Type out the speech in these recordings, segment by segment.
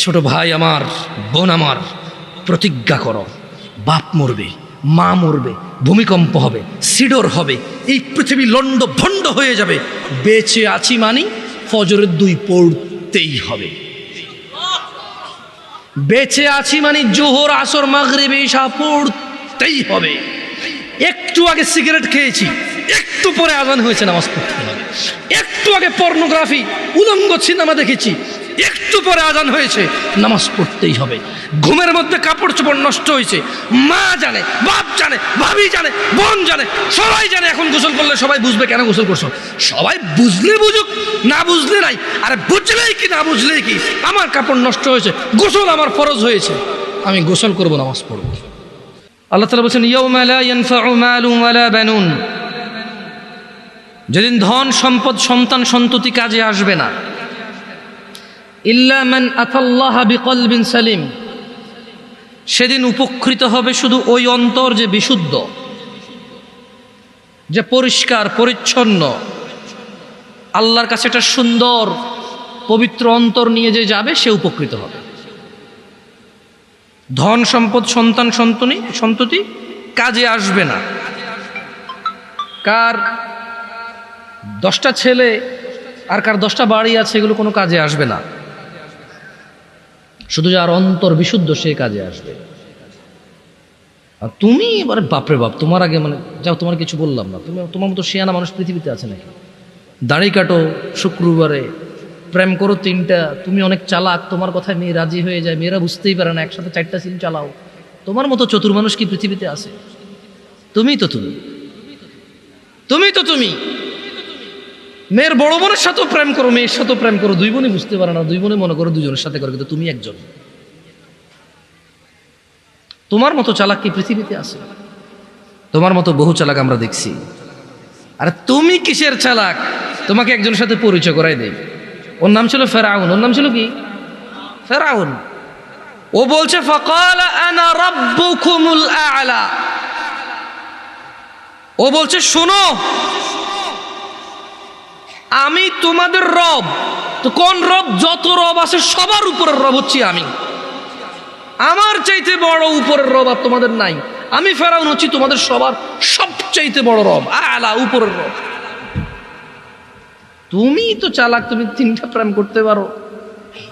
ছোট ভাই আমার, বোন আমার, প্রতিজ্ঞা করো, বাপ মরবে, মা মরবে, ভূমিকম্প হবে, সিডর হবে, এই পৃথিবী লন্ড ভণ্ড হয়ে যাবে, বেঁচে আছি মানি ফজরের 2 পড়তেই হবে। বেঁচে আছি মানে জোহর, আসর, মাগরিব, ইশা পড়তেই হবে। একটু আগে সিগারেট খেয়েছি, একটু পরে আজান হয়েছে, নামাজ পড়তে হবে। একটু আগে পর্নোগ্রাফি, উলঙ্গ সিনেমা দেখেছি, একটু পরে আজান হয়েছে, নামাজ পড়তেই হবে। ঘুমের মধ্যে কাপড় চোপড় নষ্ট হয়েছে, মা জানে, বাপ জানে, ভাবি জানে, বোন জানে, সবাই জানে। এখন গোসল করলে সবাই বুঝবে কেন গোসল করছো। সবাই বুঝলে বুঝুক, না বুঝলে নাই। আরে বুঝলেই কি না বুঝলেই কি, আমার কাপড় নষ্ট হয়েছে, গোসল আমার ফরজ হয়েছে, আমি গোসল করব, নামাজ পড়ব। আল্লাহ তাআলা বলেছেন, ইয়াউমা লা ইয়ানফাউ মালুন ওয়ালা বানুন, যেদিন ধন সম্পদ সন্তান সন্ততি কাজে আসবে না। ইল্লা মান আতাল্লাহা বিকলবিন সালিম, সেদিন উপকৃত হবে শুধু ওই অন্তর যে বিশুদ্ধ, যে পরিষ্কার পরিচ্ছন্ন, আল্লাহর কাছে একটা সুন্দর পবিত্র অন্তর নিয়ে যে যাবে সে উপকৃত হবে। ধন সম্পদ সন্তান সন্ততি কাজে আসবে না। কার 10টা ছেলে আর কার 10টা বাড়ি আছে, এগুলো কোনো কাজে আসবে না। শুধু যার অন্তর বিশুদ্ধ সে কাজে আসবে। আর তুমি এবারে বাপরে বাপ, তোমার আগে মানে যাও, তোমার কিছু বললাম না, তুমি তোমার মতো শিয়ানা মানুষ পৃথিবীতে আছে নাকি? দাড়ি কাটো শুক্রবারে, প্রেম করো 3টা, তুমি অনেক চালাক, তোমার কথায় মেয়ে রাজি হয়ে যায়, মেয়েরা বুঝতেই পারে না, একসাথে 4টা সিম চালাও। তোমার মতো চতুর মানুষ কি পৃথিবীতে আছে? তুমি তো তুমি মেয়ের বড় বোনের সাথেও প্রেম করো, মেয়ের সাথেও প্রেম করো, 2 বোনই বুঝতে পারে না, 2 বোনে মনে করো 2জনের সাথে করো, কিন্তু তুমি একজন। তোমার মতো চালাক কি পৃথিবীতে আছে? তোমার মতো বহু চালাক আমরা দেখছি। আর তুমি কিসের চালাক? তোমাকে একজনের সাথে পরিচয় করাই দেই। ওর নাম ছিল ফেরাউন। ওর নাম ছিল কি? ফেরাউন। ও বলছে ফাকালা আনা রাব্বুকুমুল আ'লা, ও বলছে শোনো, আমি তোমাদের রব। তো কোন রব? যত রব আছে সবার উপরের রব হচ্ছি আমি। আমার চাইতে বড় উপরের রব আর তোমাদের নাই। আমি ফেরাউন হচ্ছি তোমাদের সবার সবচাইতে বড় রব, আলা, উপরের রব। তুমি তো চালাক, তুমি 3টা প্রেম করতে পারো,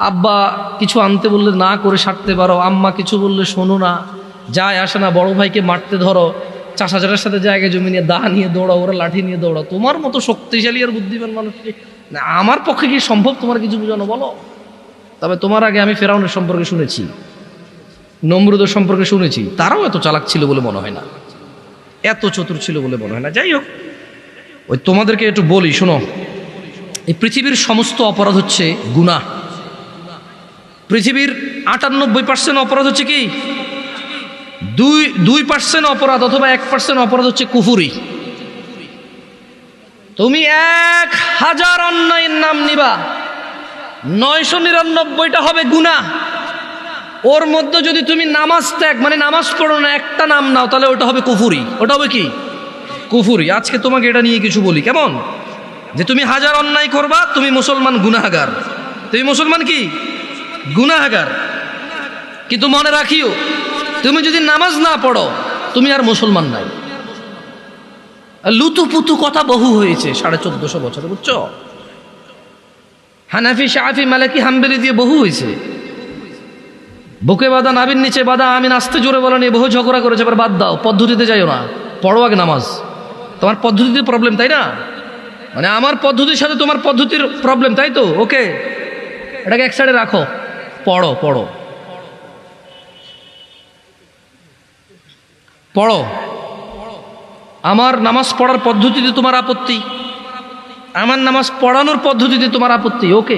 আব্বা কিছু আনতে বললে না করে সারতে পারো, আম্মা কিছু বললে শোনো না, যায় আসে না, বড় ভাইকে মারতে ধরো, চাষাচারের সাথে জায়গায় জমি নিয়ে দা নিয়ে দৌড়াও, ওরা লাঠি নিয়ে দৌড়াও। তোমার মতো শক্তিশালী আর বুদ্ধিমান মানুষকে না, আমার পক্ষে কি সম্ভব তোমার কিছু বোঝানো? বলো। তবে তোমার আগে আমি ফেরাউনের সম্পর্কে শুনেছি, নমরুদের সম্পর্কে শুনেছি, তারাও এত চালাক ছিল বলে মনে হয় না, এত চতুর ছিল বলে মনে হয় না। যাই হোক, ওই তোমাদেরকে একটু বলি, শোনো, এই পৃথিবীর সমস্ত অপরাধ হচ্ছে গুনাহ। পৃথিবীর 98% অপরাধ হচ্ছে কি? 2% অপরাধ অথবা 1% অপরাধ হচ্ছে কুফুরি। তুমি 1000 অন্যায়ের নাম নিবা, 999টা হবে গুনাহ। ওর মধ্যে যদি তুমি নামাজ ত্যাগ মানে নামাজ পড়ো না, একটা নাম নাও, তাহলে ওটা হবে কুফুরি। ওটা হবে কি? কুফুরি। আজকে তোমাকে এটা নিয়ে কিছু বলি, কেমন? যে তুমি 1000 অন্যায় করবা, তুমি মুসলমান গুনাহগার। তুমি মুসলমান কি? গুনাহগার। কিন্তু মনে রাখিও, তুমি যদি নামাজ না পড়ো, তুমি আর মুসলমান নাই। লুতুপুতু কথা বহু হয়েছে 1450 বছরে, বুঝছো? হানাফি, শাফি, মালিকি, হাম্বলি দিয়ে বহু হয়েছে। বুকে বাঁধা, নাভির নিচে বাঁধা, আমি নাচতে জোরে বলা নিয়ে বহু ঝগড়া করেছে। এবার বাদ দাও, পদ্ধতিতে যাইও না, পড়ো আগে নামাজ। তোমার পদ্ধতিতে প্রবলেম, তাই না? মানে আমার পদ্ধতির সাথে তোমার পদ্ধতির প্রবলেম, তাই তো? ওকে, এটাকে এক সাইডে রাখো, পড়ো পড়ো পড়ো। আমার নামাজ পড়ার পদ্ধতিতে তোমার আপত্তি, আমার নামাজ পড়ানোর পদ্ধতিতে তোমার আপত্তি, ওকে।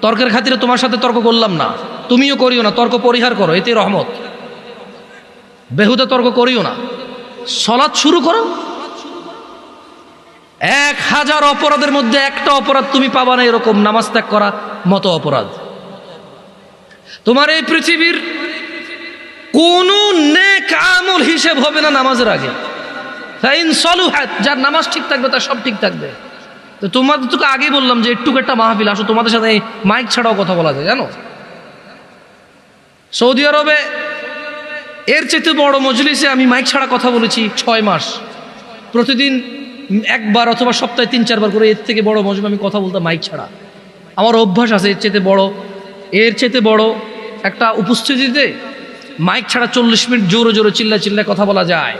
তর্কের খাতিরে তোমার সাথে তর্ক করলাম না, তুমিও করিও না, তর্ক পরিহার করো, এতে রহমত। বেহুদা তর্ক করিও না, সালাত শুরু করো। 1000 অপরাধের মধ্যে একটা অপরাধ তুমি পাবা না এরকম নামাজ ত্যাগ করা মতো অপরাধ। তোমার এই পৃথিবীর কোন নেক আমল হিসেব হবে না নামাজের আগে। ফাইন সলুহাত, যার নামাজ ঠিক থাকবে তার সব ঠিক থাকবে। তো তোমাদের তোকে আগেই বললাম যে একটু একটা মাহফিল আসো, তোমাদের সাথে মাইক ছাড়াও কথা বলা যায়, জানো? সৌদি আরবে এর চেয়ে বড় মজলিসে আমি মাইক ছাড়া কথা বলেছি 6 মাস, প্রতিদিন একবার অথবা সপ্তাহে 3-4 বার করে। এর থেকে বড় মজলিসে আমি কথা বলতাম মাইক ছাড়া। আমার অভ্যাস আছে এর চেয়ে বড় একটা উপস্থিতিতে মাইক ছাড়া 40 মিনিট জোরে জোরে চিল্লা কথা বলা যায়।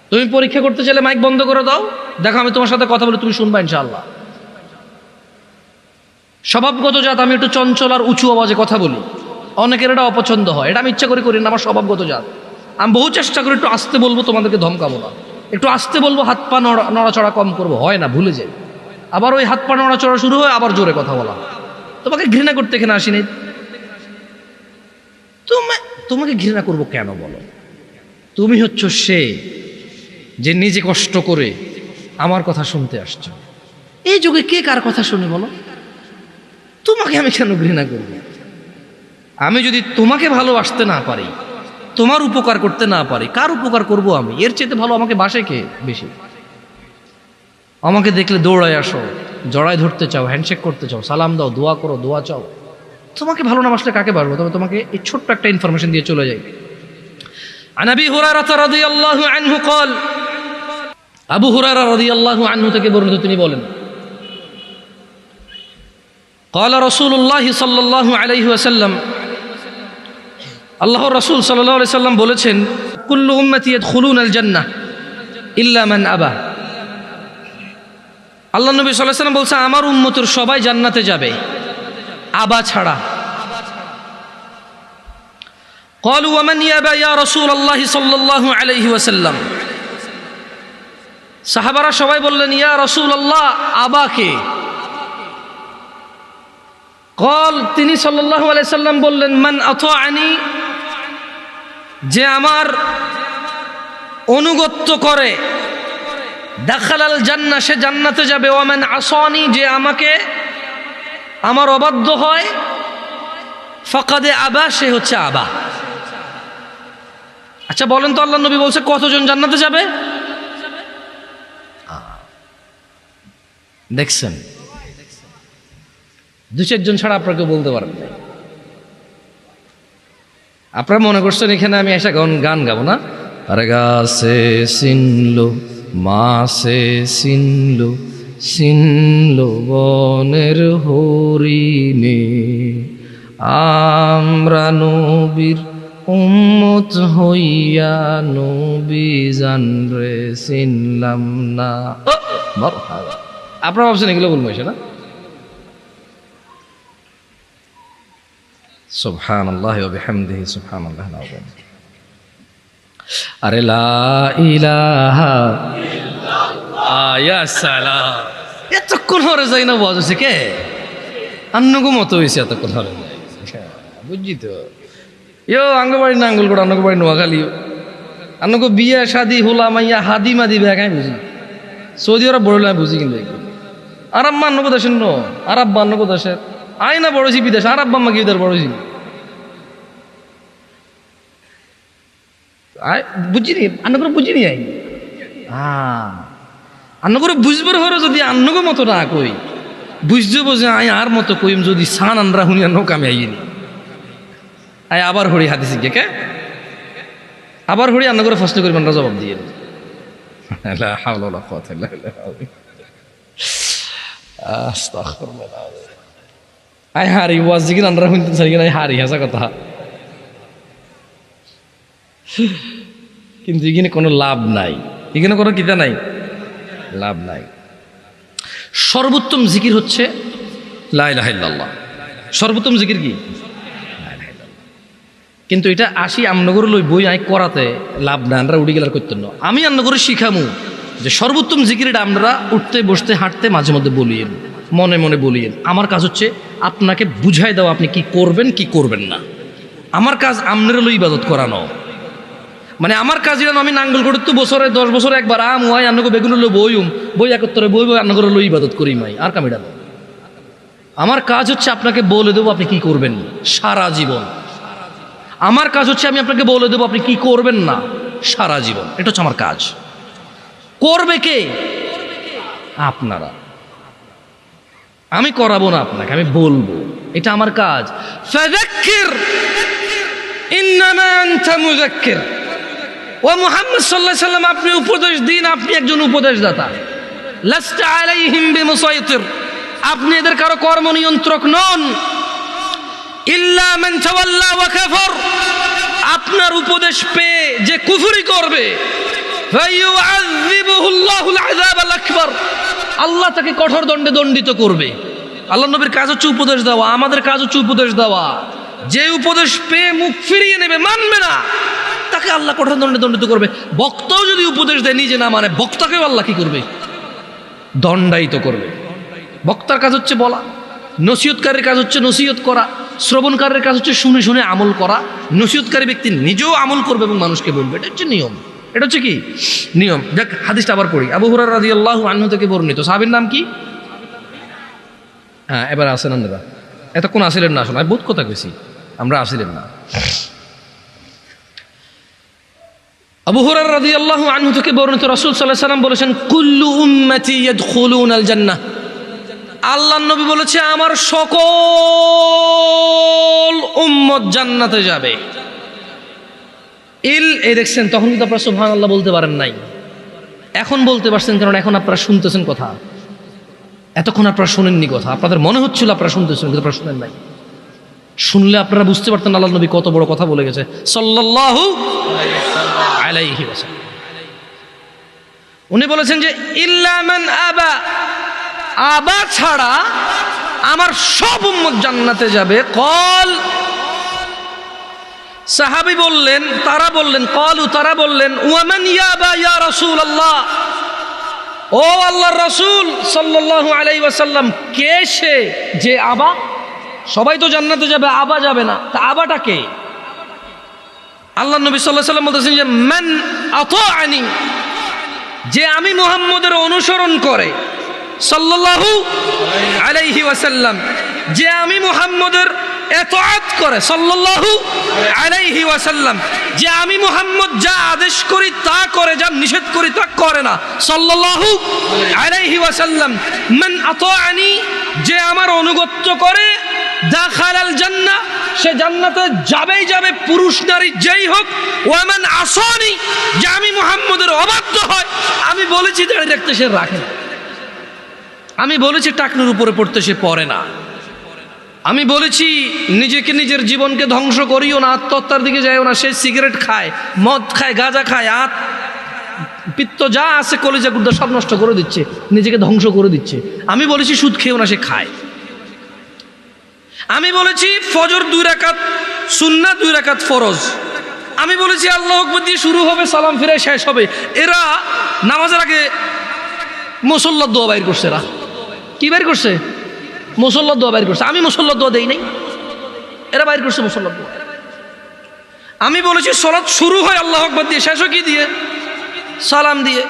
তুমি পরীক্ষা করতে চাইলে মাইক বন্ধ করে দাও, দেখো আমি তোমার সাথে কথা বলে তুমি শুনবা ইনশাআল্লাহ। স্বভাবগত জাত আমি একটু চঞ্চল আর উঁচু আওয়াজে কথা বলি, অনেকের এটা অপছন্দ হয়, এটা আমি ইচ্ছা করে করি না, আমার স্বভাবগত জাত। আমি বহু চেষ্টা করি একটু আস্তে বলবো, তোমাদেরকে ধমকাবো না, একটু আস্তে বলবো, হাত পা নড়াচড়া কম করবো, হয় না, ভুলে যাই। আবার ওই হাত পা নড়াচড়া শুরু হয়, আবার জোরে কথা বলা। তোমাকে ঘৃণা করতে এখানে আসিনি। তোমাকে ঘৃণা করবো কেন বলো? তুমি হচ্ছ সে যে নিজে কষ্ট করে আমার কথা শুনতে আসছো। এই যুগে কে কার কথা শুনে বলো? তোমাকে আমি কেন ঘৃণা করব? আমি যদি তোমাকে ভালোবাসতে না পারি, তোমার উপকার করতে না পারি, কার উপকার করব আমি? এর চেয়ে ভালো আমাকে বাসে কে বেশি? আমাকে দেখলে দৌড়ায় আসো, জড়ায় ধরতে চাও, হ্যান্ডশেক করতে চাও, সালাম দাও, দোয়া করো, দোয়া চাও। তোমাকে ভালো না বাসলে কাকে বাসবো? তবে তোমাকে এই ছোট্ট একটা ইনফরমেশন দিয়ে চলে যাই। عن أبي هريرة رضي الله عنه قال, আবু হুরায়রা রাদিয়াল্লাহু আনহু থেকে বর্ণিত, তিনি বলেন, قال رسول الله صلى الله عليه وسلم, আল্লাহর রাসূল সাল্লাল্লাহু আলাইহি সাল্লাম বলেছেন, কুল্লু উম্মতি ইয়াদখুলুনা আল জান্নাহ ইল্লা মান আবা। আল্লাহ নবী সাল্লাল্লাহু আলাইহি সাল্লাম বলছেন, আমার উম্মতের সবাই জান্নাতে যাবে, আবা ছাড়া। قالوا ومن يابى يا رسول الله صلى الله عليه وسلم। সাহাবারা সবাই বললেন, ইয়া রাসূলুল্লাহ, আবাকে? قال, তিনি সাল্লাল্লাহু আলাইহি সাল্লাম বললেন, মান আতাআনি, যে আমার অনুগত্য করে, দাখালাল জান্নাহ, সে জান্নাতে যাবে। ওয়া মান আসানি, যে আমাকে আমার অবাধ্য হয়, ফাকাদে আবা, সে হচ্ছে আবা। আচ্ছা বলেন তো, আল্লাহ নবী বলছে কতজন জান্নাতে যাবে? দেখছেন, 2-4 জন ছাড়া আপনাকে বলতে পারেন না। আপনারা মনে করছেন এখানে আমি এসে গান গাবো না? আরে গাছে চিনলো, মাছে চিনলো, চিনলো বনের হরিণে, আমরা নবীর উম্মত হইয়া নবী জানরে চিনলাম না। আপনারা ভাবছেন এগুলো বলবো এসে না? সুবহানাল্লাহি ওয়া বিহামদিহি, সুবহানাল্লাহিল আযীম। আরে লা ইলাহা ইল্লাল্লাহ, ইয়া সালাম। এতক্ষণ হরে যাই না বাজছে কে? আন্নগো মতো হইছে, এতক্ষণ হরে বুঝছি তো। ইয়ো আঙ্গবাড়ি না আঙ্গুল করে, আন্নগো নোয়াখালী, আন্নগো বিয়া শাদি হোলা মাইয়া হাদি মাদি ব্যাগাই বুঝি। সৌদি আরব বড় বুঝি, কিন্তু আরব মা আন্নগো দেশের নো, আরব বা আন্নগো দেশের আয় না বড়ছি বিদেশ, আরব বাম্মা কি তার বড়ছি বুঝিনি, আন্ন করে বুঝিনি। আই আন্ন করে বুঝবার হরো, যদি আন্নগো মতো না কই বুঝতে বোঝে আয় আর মতো কইম, যদি সান আনরা হুনি আর নৌকামে আইনি আয় আবার হরি হাতে শিখে কে আবার হরি আন্ন করে ফার্স্ট করি, আমরা জবাব দিয়ে আয় হারি ওয়াজ জিগিন আন্ডার শুনতে চাই কিনা হারি হাসা কথা, কিন্তু এখানে কোনো লাভ নাই, এখানে কোনো কিতা নাই, লাভ নাই। সর্বোত্তম জিকির হচ্ছে লা ইলাহা ইল্লাল্লাহ। সর্বোত্তম জিকির কি? কিন্তু এটা আসি আমনগর লই বই আই করাতে লাভ না, আমরা উড়ি গেলার করতেন না। আমি আমনগরে শিখামু যে সর্বোত্তম জিকির এটা আমরা উঠতে বসতে হাঁটতে মাঝে মধ্যে বলিয়েন, মনে মনে বলিয়েন। আমার কাজ হচ্ছে আপনাকে বুঝাই দেওয়া আপনি কি করবেন কি করবেন না। আমার কাজ আমনের লই ইবাদত করানো, মানে আমার কাজ এটা আমি নাঙ্গল করে তো বছরে 10 বছরে একবার আম ওয়াই আন্নগো বেগুন লো বইম বই একত্তরে বই বই আন্নগরে লই ইবাদত করি মাই, আর কামিটা না। আমার কাজ হচ্ছে আপনাকে বলে দেবো আপনি কি করবেন সারা জীবন। আমার কাজ হচ্ছে আমি আপনাকে বলে দেবো আপনি কি করবেন না সারা জীবন। এটা হচ্ছে আমার কাজ। করবে কে? আপনারা। আমি করাবো না আপনাকে, আমি বলবো। এটা আমার কাজ। ফাযাক্কির ইন্নামা আনতা মুযাক্কির। ও মুহাম্মদ সাল্লাল্লাহু আলাইহি ওয়াসাল্লাম, আপনি উপদেশ দিন, আপনি একজন উপদেশদাতা। লাস্তা আলাইহিম বিমুসাইতির, আপনি এদের কারো কর্ম নিয়ন্ত্রক নন। ইল্লা মান তাওয়াল্লা ওয়া কাফার, আপনার উপদেশ পেয়ে যে কুফরি করবে, ফায়ুআযিবুহুল্লাহুল আযাবাল আকবার, আল্লাহ তাকে কঠোর দণ্ডে দণ্ডিত করবে। আল্লাহ নবীর কাজ হচ্ছে উপদেশ দেওয়া, আমাদের কাজ হচ্ছে উপদেশ দেওয়া। যে উপদেশ পেয়ে মুখ ফিরিয়ে নেবে, মানবে না, তাকে আল্লাহ কঠোর দণ্ডে দণ্ডিত করবে। বক্তাও যদি উপদেশ দেয় নিজে না মানে, বক্তাকেও আল্লাহ কি করবে? দণ্ডায়িত করবে। বক্তার কাজ হচ্ছে বলা, নসিহতকারীর কাজ হচ্ছে নসিহত করা, শ্রবণকারীর কাজ হচ্ছে শুনে শুনে আমল করা। নসিহতকারী ব্যক্তি নিজেও আমল করবে এবং মানুষকে বলবে, এটা হচ্ছে নিয়ম। এটা হচ্ছে কি নিয়ম। দেখ হাদিসটা আবার পড়ি। আবু হুরায়রা রাদিয়াল্লাহু আনহু থেকে বর্ণিত। সাহাবীর নাম কি? হ্যাঁ, এবার আসেন আপনারা। এতক্ষণ আসিলেন না, আসলে আমি বহুত কথা কইছি, আমরা আসিলেন না। আবু হুরায়রা রাদিয়াল্লাহু আনহু থেকে বর্ণিত, রাসূল সাল্লাল্লাহু আলাইহি ওয়াসাল্লাম বলেছেন, কুল্লু উম্মতি ইয়াদখুলুনাল জান্নাহ। আল্লাহর নবী বলেছে, আমার সকল উম্মত জান্নাতে যাবে। এই দেখছেন, তখন কিন্তু আপনারা সুবহানাল্লাহ বলতে পারেন নাই, এখন বলতে পারছেন, কারণ এখন আপনারা শুনতেছেন কথা। এতক্ষণ আপনারা শুনেননি কথা, আপনাদের মনে হচ্ছিল আপনারা শুনতেছেন, কিন্তু আপনারা শুনেন নাই। শুনলে আপনারা বুঝতে পারতেন আল্লাহর নবী কত বড় কথা বলে গেছে সাল্লাল্লাহু আলাইহি ওয়াসাল্লাম। উনি বলেছেন যে ইল্লা মান আবা, আবা ছাড়া আমার সব উম্মত জান্নাতে যাবে। কল, সাহাবী বললেন, তারা বললেন, কলু, তারা বললেন, ওয়ামান ইয়াবা ইয়া রাসূলুল্লাহ, ও আল্লাহর রাসূল সাল্লাল্লাহু আলাইহি ওয়াসাল্লাম, কে সে যে আবা? সবাই তো জান্নাতে যাবে, আবা যাবে না, তা আবাটা কে? আল্লাহ নবী সাল্লাল্লাহু আলাইহি ওয়াসাল্লাম বলতেছেন যে মান আতাআনি, যে আমি মুহাম্মদের অনুসরণ করে, সাল্লাল্লাহু আলাইহি ওয়াসাল্লাম, যে আমি মুহাম্মদের ইতাআত করে, সাল্লাল্লাহু আলাইহি ওয়াসাল্লাম, যে আমি মুহাম্মদ যা আদেশ করি তা করে, যা নিষেধ করি তা করে না, সাল্লাল্লাহু আলাইহি ওয়াসাল্লাম। মান আতাআনি, যে আমার অনুগত্য করে, দাখালাল জান্নাহ, সে জান্নাতে যাবেই যাবে, পুরুষ নারী যেই হোক। ওয়ামান আসানি, যে আমি মুহাম্মদের অবাধ্য হয়, আমি বলেছি দাঁড়িয়ে রাখতে সে রাখে না, আমি বলেছি টাকনুর উপরে পড়তে সে পড়ে না, আমি বলেছি নিজেকে নিজের জীবনকে ধ্বংস করিও না, আত্মহত্যার দিকে যাইও না, সে সিগারেট খায়, মদ খায়, গাঁজা খায়, পিত্ত যা আছে কলিজা গুর্দা সব নষ্ট করে দিচ্ছে, নিজেকে ধ্বংস করে দিচ্ছে। আমি বলেছি সুদ খেয়েও না, সে খায়। আমি বলেছি ফজর 2 রাকাত সুন্নাত, 2 রাকাত ফরজ। আমি বলেছি আল্লাহু আকবার দিয়ে শুরু হবে, সালাম ফিরে শেষ হবে। এরা নামাজের আগে মুসল্লার দোয়া বাইর করছে। এরা কি বাইর করছে? মুসল্লার দোয়া বাইর করছে। আমি মুসল্লার দোয়া দেই নাই, এরা বাইর করছে মুসল্লার দোয়া। আমি বলেছি সালাত শুরু হয় আল্লাহু আকবার দিয়ে, শেষ হয় কি দিয়ে? সালাম দিয়ে।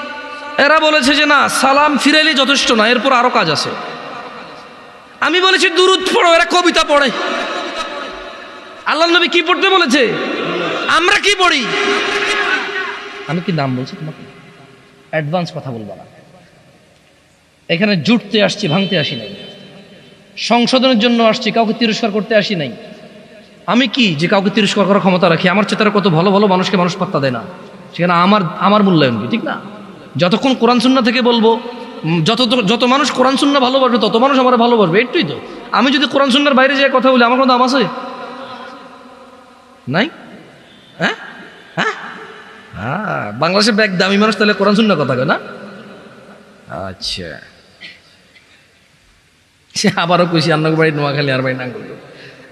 এরা বলেছে যে না, সালাম ফিরাইলে যথেষ্ট না, এরপর আরো কাজ আছে। আমি বলেছি দুরূদ পড়ো, এরা কবিতা পড়ে। আল্লাহর নবী কি পড়তে বলেছে? আমরা কি পড়ি? আমি কি নাম বলছি তোমাকে? অ্যাডভান্স কথা বলবো না। এখানে জুটতে আসছি, ভাঙতে আসি নাই। সংশোধনের জন্য আসছি, কাউকে তিরস্কার করতে আসি নাই। আমি কি যে কাউকে তিরস্কার করার ক্ষমতা রাখি? আমার চেতারা কত ভালো ভালো মানুষকে মানুষ পাত্তা দেয় না, সেখানে আমার মূল্যায়ন কি? ঠিক না? যতক্ষণ কোরআন সুন্নাহ থেকে বলবো, যত মানুষ কোরআন সুন্নাহ ভালোবাসবে তত মানুষ আমার ভালোবাসবে। একটুই তো। আমি যদি কোরআন সুন্নাহর বাইরে যাই কথা বলি, আমার কোনো দাম আছে? নাই। হ্যাঁ হ্যাঁ হ্যাঁ, বাংলাদেশের ব্যাগ দামি মানুষ তাহলে কোরআন সুন্নাহ কথা কয় না? আচ্ছা, সে আবারও কইছি আন্নার বাড়ি নোয়াখালী, আর বাড়ি না করলো।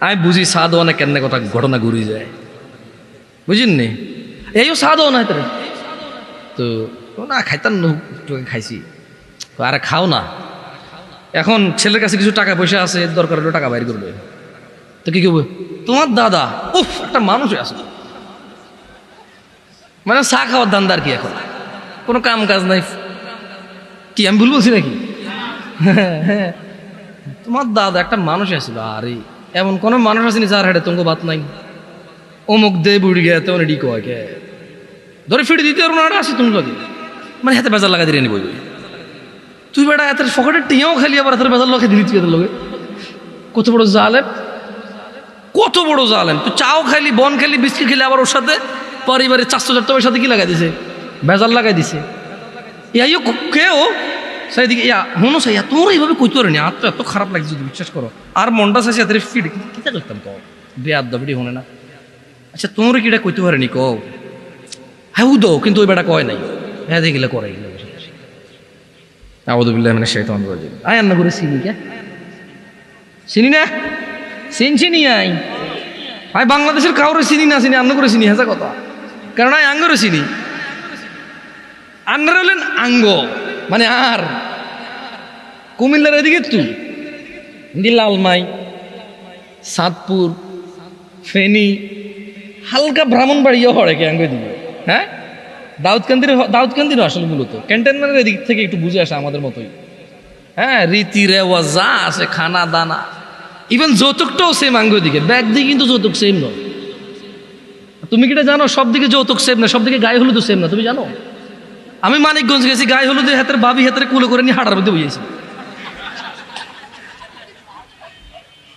আমি বুঝি সাদওয়ানে কেন কথা ঘটনা ঘুরি যায়, বুঝিনি? এইও সাদওয়ান হয় তো না, খাইতাম তোকে খাইছি, আরে খাও না। এখন ছেলের কাছে কিছু টাকা পয়সা আছে, দরকার হলে টাকা বাইর করবে, তো কি করবে? তোমার দাদা উফ একটা মানুষ আছে, মানে চা খাওয়ার ধান্দার কি? এখন কোনো কাম কাজ নাই কি? আমি ভুল বলছি নাকি? হ্যাঁ, তোমার দাদা একটা মানুষ আসছিল। আরে এমন কোনো মানুষ আসেনি যার হেঁটে তোমাকে বাত নাই, অমুক দে বুড়ি গে তেমন এডি কয় কে ধরে ফিরে দিতে পারবো না, আসি তুমি লাগে মানে হাতে বেজার লাগা দিয়ে নিবো। তুই বেটা এত ফকেটের টিয়াও খালি, আবার হাতের বেজার লোকে দিবি, তুই এত লোকে কত বড় জালেম। কত বড় জালেম! তুই চাও খাইলি, বন খাইলি, বিস্কিট খেলি, আবার ওর সাথে পরিবারের 400 সাথে কি লাগাই দিছে? ভেজাল লাগাই দিছে। ইয়াইও কেউ সেইদিকে ইয়া হনো সাইয়া তোর এইভাবে কইতে পারেনি, আর তো এত খারাপ লাগছে যদি বিশ্বাস করো। আর মনটা চাইছে এত ফিট কিতা করতাম তো বেয়াদ দাবিটি হনে না। আচ্ছা তোর কিটা কইতে পারেনি কও? হ্যাঁ উদো, কিন্তু ওই বেটা কয় নাই। হ্যাঁ দেখিলে করে গেলে আউযু বিল্লাহি মিনাশ শাইতানির রাজিম। আয় আন্না করে চিনি কে চিনি না, চিনি আই ভাই বাংলাদেশের কাউরে চিনি না, চিনি আন্না করে চিনি, হেঁচা কথা। কারণ আই আঙ্গরে চিনি, আন্নারা হলেন আঙ্গ মানে আর কুমিল্লার এদিকে তুই লালমাই, সাদপুর, ফেনী, হালকা ব্রাহ্মণবাড়িও হরে কে আঙ্গ দিবে। হ্যাঁ দাউদকান্দির আসলে মূলত ক্যান্টনমেন্টের এদিক থেকে একটু বুঝে আসে আমাদের মতোই। হ্যাঁ রীতি রেওয়াজ যা আছে, খানা দানা, ইভেন যৌতুকটাও সেম আঙ্গ দিকে, ব্যাগ দিয়ে কিন্তু যৌতুক সেম নয়। তুমি কিটা জানো সব দিকে যৌতুক সেম না, সব দিকে গায়ে হলুদও সেম না, তুমি জানো? আমি মানিকগঞ্জ গেছি, গায়ে হলুদের হাতের ভাবি হাতের কুলে করে নিয়ে হাঁটার মধ্যে বুঝেছি।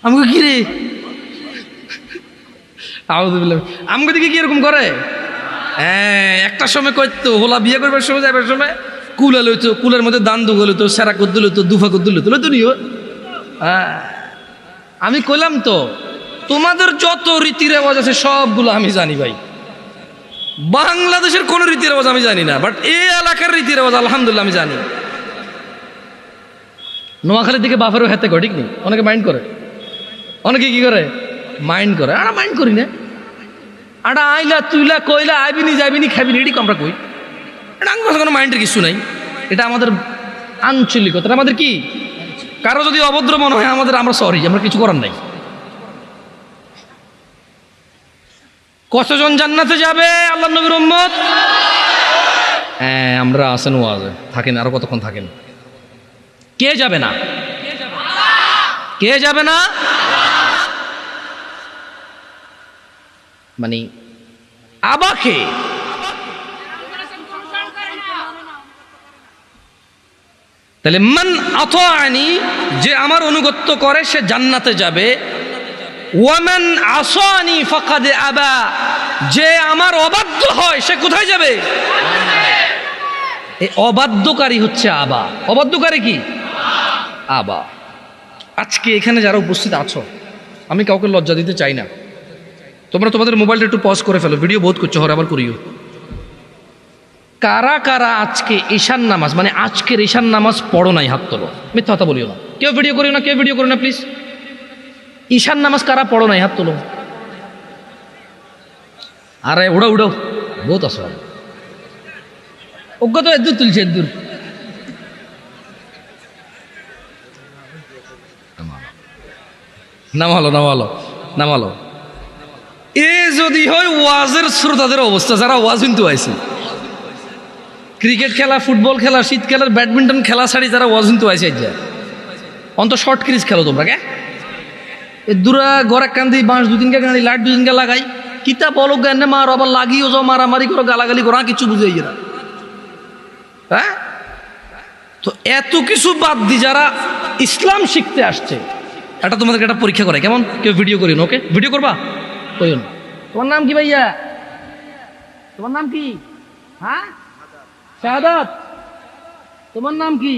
আমাকে কি রে আমাকে দিকে কি এরকম করে? হ্যাঁ একটা সময় করতো হোলা বিয়ে করবার সময় যাবার সময় কুলা লইতো, কুলের মধ্যে দান দুগো লইতো, সেরা কদ্দু লইতো, দুফা কদ্দু লইতো, লইতো নিও। আমি কইলাম তো তোমাদের যত রীতি রেওয়াজ আছে সবগুলো আমি জানি ভাই, বাংলাদেশের কোন রীতি রেওয়াজ আমি জানি না, বাট এই এলাকার রীতি রেওয়াজ আলহামদুলিল্লাহ আমি জানি। নোয়াখালীর দিকে বাফারও হাতে করে, ঠিক নেই? অনেকে মাইন্ড করে, অনেকে কি করে মাইন্ড করে, আর মাইন্ড করি না। আটা আইলা তুইলা কইলা আইবিনি যাইবিনি খাবিনি, এটি আমরা কই, এটা আমার কোনো মাইন্ডের কিছু নাই। এটা আমাদের আঞ্চলিকতা, আমাদের কি কারো যদি অভদ্র মনে হয় আমাদের, আমরা সরি, আমরা কিছু করার নাই। কতজন জান্নাতে যাবে আল্লাহ নবীর উম্মত? হ্যাঁ আমরা আছেন ওয়াজে থাকেন, আরো কতক্ষণ থাকেন। কে যাবে না? কে যাবে না? মানে আবাকে তাহলে মান আতাআনি, যে আমার অনুগত্য করে সে জান্নাতে যাবে। ওয়ামান আসানি ফাকাদ আবা, যে আমার অবাধ্য হয় সে কোথায় যাবে? এই অবাধ্যকারী হচ্ছে আবা। অবাধ্যকারী কি? আবা। আজকে এখানে যারা উপস্থিত আছো, আমি কাউকে লজ্জা দিতে চাই না, তোমরা তোমাদের মোবাইলটা একটু পজ করে ফেলো, ভিডিও বোধ করছো, হরে আবার করিও। কারা কারা আজকে ঈশান নামাজ, মানে আজকের ঈশান নামাজ পড়ো নাই? হাত তোলো, মিথ্যা কথা বলিও না, কেউ ভিডিও করিও না, কেউ ভিডিও করো না প্লিজ। ঈশান নামাজ কারা পড়ো নাই? হাত তোলো। আরে উড়াও উড়াও, বহুত আসো, ওকে তো এদূর তুলছে, এদূর। নামালো নামালো নামালো। এ যদি হয় ওয়াজের শ্রোতাদের অবস্থা, যারা ওয়াজ কিন্তু আইছে, ক্রিকেট খেলা, ফুটবল খেলা, শীত খেলার ব্যাডমিন্টন খেলা ছাড়ি যারা ওয়াজ কিন্তু আইছে, অন্ত শর্ট ক্রিজ খেলো তোমরা কে? এ দূরা গড়া কান্দি বাঁশ দুদিনকে গাড়ি লাইট দুদিনকে লাগাই, কিতা বলো জ্ঞানে মার, আবার লাগিও যাও, মারামারি করো, গালাগালি করো, কিছু বুঝে না। হ্যাঁ তো এত কিছু বাদ দি যারা ইসলাম শিখতে আসছে, এটা তোমাদেরকে একটা পরীক্ষা করে, কেমন? কেউ ভিডিও করিও না, ওকে? ভিডিও করবা করিও না। তোমার নাম কি ভাইয়া? তোমার নাম কি? হ্যাঁ শাহাদাত। তোমার নাম কি?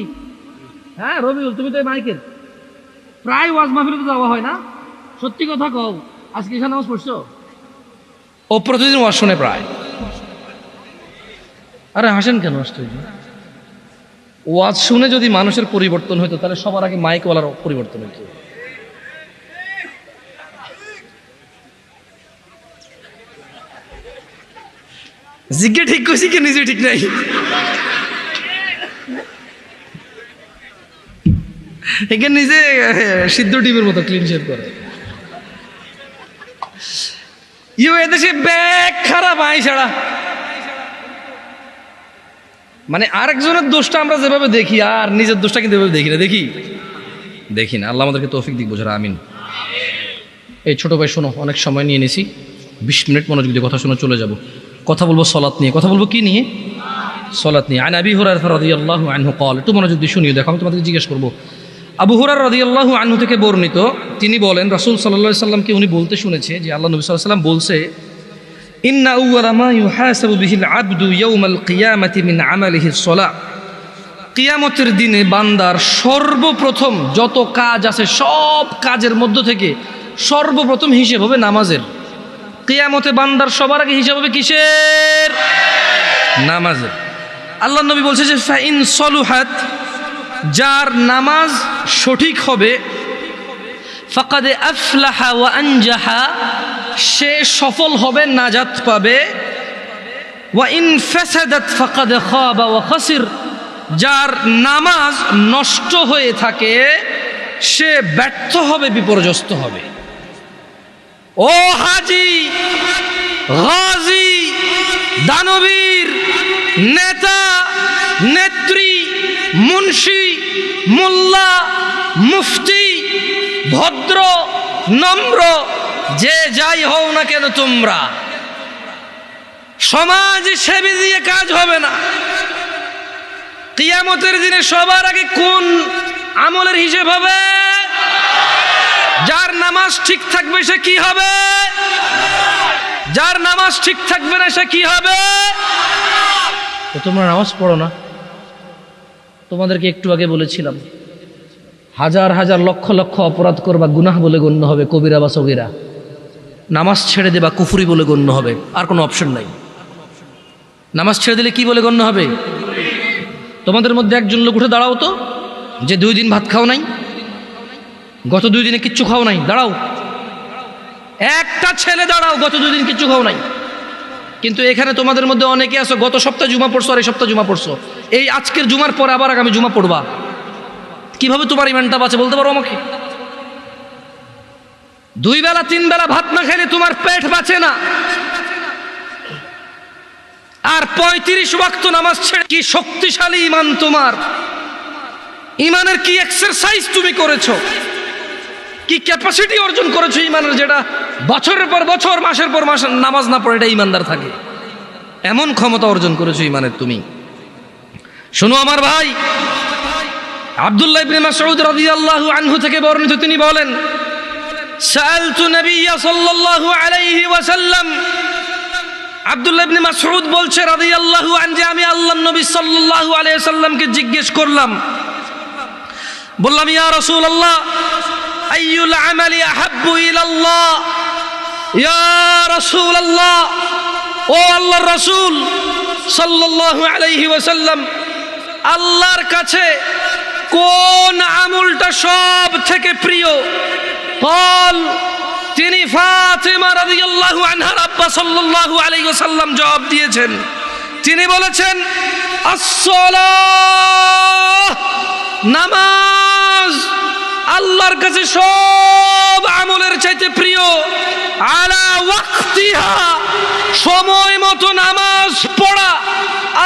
হ্যাঁ রবিউল। তুমি তো মাইকেল প্রায় ওয়াজ মাহফিলে তো যাওয়া হয় না, সত্যি কথা কও, আজকে ঈশা নামাজ পড়ছো? ও প্রতিদিন ওয়াজ শোনে প্রায়। আরে হাসেন কেন? আশ্চর্য। ওয়াজ শুনে যদি মানুষের পরিবর্তন হইতো তাহলে সবার আগে মাইকওয়ালার পরিবর্তন হইতো। জিজ্ঞে ঠিক কইছি কি নিজে ঠিক নাই? এখানে নিজে সিদ্ধ ডিমের মতো ক্লিন শেভ করে। এদেশে ব্যাগ খারাপ আই ছাড়া, মানে আরেকজনের দোষটা আমরা যেভাবে দেখি আর নিজের দোষটা কিন্তু এভাবে দেখি না। দেখি না। আল্লাহ আমাদেরকে তৌফিক দিক বোঝারা, আমিন। এই ছোট ভাই শোনো, অনেক সময় নিয়ে নিছি, 20 মিনিট মনোযোগ দিয়ে কথা শুনে চলে যাব। কথা বলবো সলাত নিয়ে। কথা বলবো কি নিয়ে? সলাত নিয়ে। আন আবি হুরায়রা রাদিয়াল্লাহু আনহু ক্বাল, একটু মনোযোগ দিয়ে শুনিও, দেখো আমি তোমাদেরকে জিজ্ঞেস করবো, আবু হুরায়রা রাদিয়াল্লাহু আনহু থেকে বর্ণিত, তিনি বলেন রাসূল সাল্লাল্লাহু আলাইহি সাল্লামকে উনি বলতে শুনেছে যে আল্লাহ নবী সাল্লাল্লাহু আলাইহি সাল্লাম বলছে, ইন্না আউয়ালা মা ইউহাসাবু বিহিল আবদু ইয়াউমাল কিয়ামাতি মিন আমালিহিস সালাহ। কিয়ামতের দিনে বান্দার সর্বপ্রথম যত কাজ আছে সব কাজের মধ্য থেকে সর্বপ্রথম হিসেব হবে নামাজের। কিয়ামতে বান্দার সবার আগে হিসাব হবে কিসের? নামাজের। আল্লাহ নবী বলছে যে ফাইন সলুহাত, যার নামাজ সঠিক হবে, ফাকাদ আফলাহা ওয়া আনজাহা, সে সফল হবে, নাজাত পাবে। ওয়া ইন ফাসাদাত ফাকাদ খাবা ওয়া খাসির, যার নামাজ নষ্ট হয়ে থাকে সে ব্যর্থ হবে, বিপর্যস্ত হবে। ও হাজি, গাজী, দানবীর, নেতা, নেত্রী, মুন্সি, মোল্লা, মুফতি, ভদ্র, নম্র, যে যাই হও না কেন তোমরা, সমাজ সেবী দিয়ে কাজ হবে না। কিয়ামতের দিনে সবার আগে কোন আমলের হিসেব হবে? যার নামাজ ঠিক থাকবে সে কি হবে? যার নামাজ ঠিক থাকবে না সে কি হবে? তো তোমরা নামাজ পড়ো না, তোমাদেরকে একটু আগে বলেছিলাম হাজার হাজার লক্ষ লক্ষ অপরাধ করবা, গুনাহ বলে গণ্য হবে, কবিরা বা সগীরা। নামাজ ছেড়ে দেবা, কুফরি বলে গণ্য হবে, আর কোনো অপশন নাই। নামাজ ছেড়ে দিলে কি বলে গণ্য হবে? তোমাদের মধ্যে একজন লোক উঠে দাঁড়াও তো, যে 2 দিন ভাত খাও নাই, গত 2 দিনে কিচ্ছু খাও নাই, দাঁড়াও। একটা ছেলে দাঁড়াও, গত 2 দিন কিচ্ছু খাও নাই। কিন্তু এখানে তোমাদের মধ্যে অনেকে আছো গত সপ্তাহে জুমা পড়ছো আর এই সপ্তাহে জুমা পড়ছো, এই আজকের জুমার পর আবার আগামী জুমা পড়বা। কিভাবে তোমার ইমানটা বাঁচে বলতে পারো আমাকে? 2 বেলা 3 বেলা ভাত না খাইলে তোমার পেট বাঁচে না, আর 35 ওয়াক্ত নামাজ ছেড়ে কি শক্তিশালী ইমান তোমার! ইমানের কি এক্সারসাইজ তুমি করেছো, কি ক্যাপাসিটি অর্জন করেছো ইমানের, যেটা বছরের পর বছর, মাসের পর মাস নামাজ না পড়ে এটা ইমানদার থাকে। এমন ক্ষমতা অর্জন করেছো ইমানের তুমি। শোনো আমার ভাই, আব্দুল্লাহ ইবনে মাসউদ রাদিয়াল্লাহু আনহু থেকে বর্ণিত, তিনি বলেন, সাআলতু নবিয়্য সাল্লাল্লাহু আলাইহি ওয়াসাল্লাম, আব্দুল্লাহ ইবনে মাসউদ বলছে রাদিয়াল্লাহু আনহু, যে আমি আল্লাহর নবী সাল্লাল্লাহু আলাইহি ওয়াসাল্লামকে জিজ্ঞেস করলাম, বললাম, ইয়া রাসূলুল্লাহ, আইয়ুল আমালি আহাব্বু ইলাল্লাহ? ইয়া রাসূলুল্লাহ, ও আল্লাহর রাসূল সাল্লাল্লাহু আলাইহি ওয়াসাল্লাম, আল্লাহর কাছে কোন আমলটা সব থেকে প্রিয়? قال, তিনি ফাতিমা রাদিয়াল্লাহু আনহার আব্বা সাল্লাল্লাহু আলাইহি ওয়াসাল্লাম জবাব দিয়েছেন, তিনি বলেছেন, আস-সালাহ, নামাজ আল্লাহর কাছে সব আমলের চাইতে প্রিয়। আলা ওয়াক্তিহা, সময় মতো নামাজ পড়া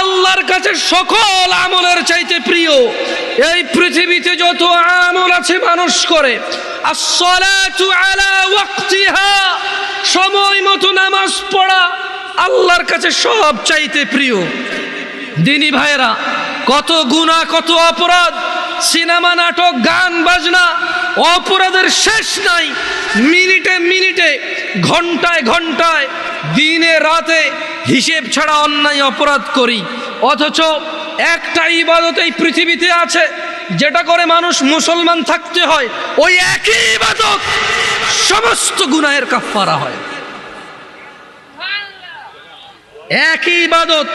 আল্লাহর কাছে সকল আমলের চাইতে প্রিয়। এই পৃথিবীতে যত আমল আছে মানুষ করে, আস-সালাতু আলা ওয়াক্তিহা, সময় মতো নামাজ পড়া আল্লাহর কাছে সব চাইতে প্রিয়। দিনী ভাইয়েরা, কত গুনাহ, কত অপরাধ, সিনেমা, নাটক, গান বাজনা, অপরাধের শেষ নাই। মিনিটে মিনিটে, ঘন্টায় ঘন্টায়, দিনে রাতে হিসেব ছাড়া অন্যায় অপরাধ করি। অথচ একটা ইবাদত এই পৃথিবীতে আছে যেটা করে মানুষ মুসলমান থাকতে হয়, ওই একই ইবাদত সমস্ত গুনাহের কাফফারা হয়। একই ইবাদত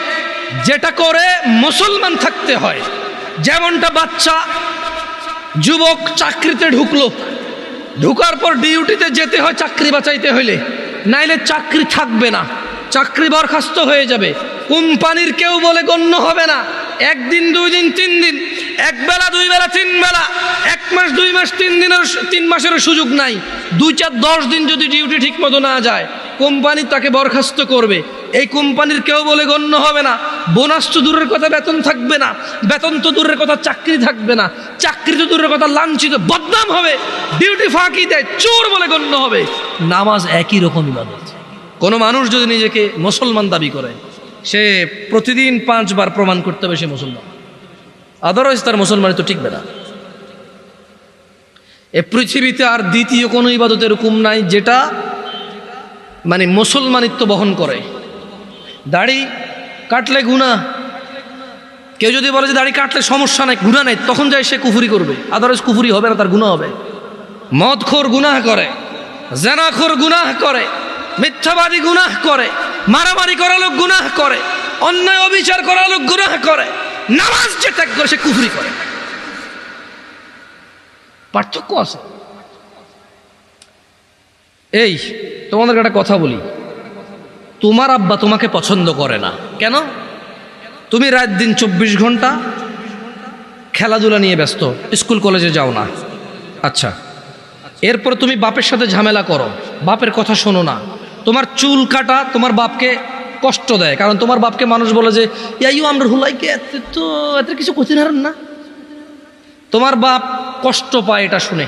যেটা করে মুসলমান থাকতে হয়। যেমনটা বাচ্চা যুবক চাকরিতে ঢুকলো, ঢুকার পর ডিউটিতে যেতে হয় চাকরি বাঁচাইতে হইলে, নাইলে চাকরি থাকবে না, চাকরি বরখাস্ত হয়ে যাবে, কোম্পানির কেউ বলে গণ্য হবে না। 1 দিন 2 দিন 3 দিন, 1 বেলা 2 বেলা 3 বেলা, 1 মাস 2 মাস 3 মাসেরও সুযোগ নাই। 2 4 10 দিন যদি ডিউটি ঠিক মতো না যায়, কোম্পানি তাকে বরখাস্ত করবে। এই কোম্পানির কেউ বলে গণ্য হবে না। বোনাস তো দূরের কথা, বেতন থাকবে না, বেতন তো দূরের কথা, চাকরি থাকবে না, চাকরি তো দূরের কথা, লাঞ্ছিত, বদনাম হবে, ডিউটি ফাঁকি দেয়, চোর বলে গণ্য হবে। নামাজ একই রকম ইবাদত। কোনো মানুষ যদি নিজেকে মুসলমান দাবি করে, সে প্রতিদিন 5 বার প্রমাণ করতে হবে সে মুসলমান, আদারওয়াইজ তার মুসলমানি তো টিকবে না। এ পৃথিবীতে আর দ্বিতীয় কোনো ইবাদত এরকম নাই যেটা মানে মুসলমানিত্ব বহন করে। দাড়ি কাটলে গুনাহ, কেউ যদি বলে যে দাড়ি কাটলে সমস্যা নাই, গুনাহ নাই, তখন যায় সে কুফরি করবে, আদারওয়াইজ কুফরি হবে না, তার গুনাহ হবে। মদখোর গুনাহ করে, জেনাখোর গুনাহ করে, মিথ্যাবাদী গুনাহ করে, মারামারি করা লোক গুনাহ করে, অন্যায় অবিচার করা লোক গুনাহ করে, নামাজ যে ত্যাগ করে সে কুফরি করে। পার্থক্য আছে। এই তোমাদের একটা কথা বলি, তোমার আব্বা তোমাকে পছন্দ করে না কেন? তুমি রাত দিন 24 ঘন্টা খেলাধুলা নিয়ে ব্যস্ত, স্কুল কলেজে যাও না। আচ্ছা, এরপর তুমি বাপের সাথে ঝামেলা করো, বাপের কথা শোনো না। তোমার চুল কাটা তোমার বাপকে কষ্ট দেয়, কারণ তোমার বাপকে মানুষ বলে যে ইয়াইও আমরা হুলাইকে এত কিছু কঠিন হারেন না। তোমার বাপ কষ্ট পায় এটা শুনে।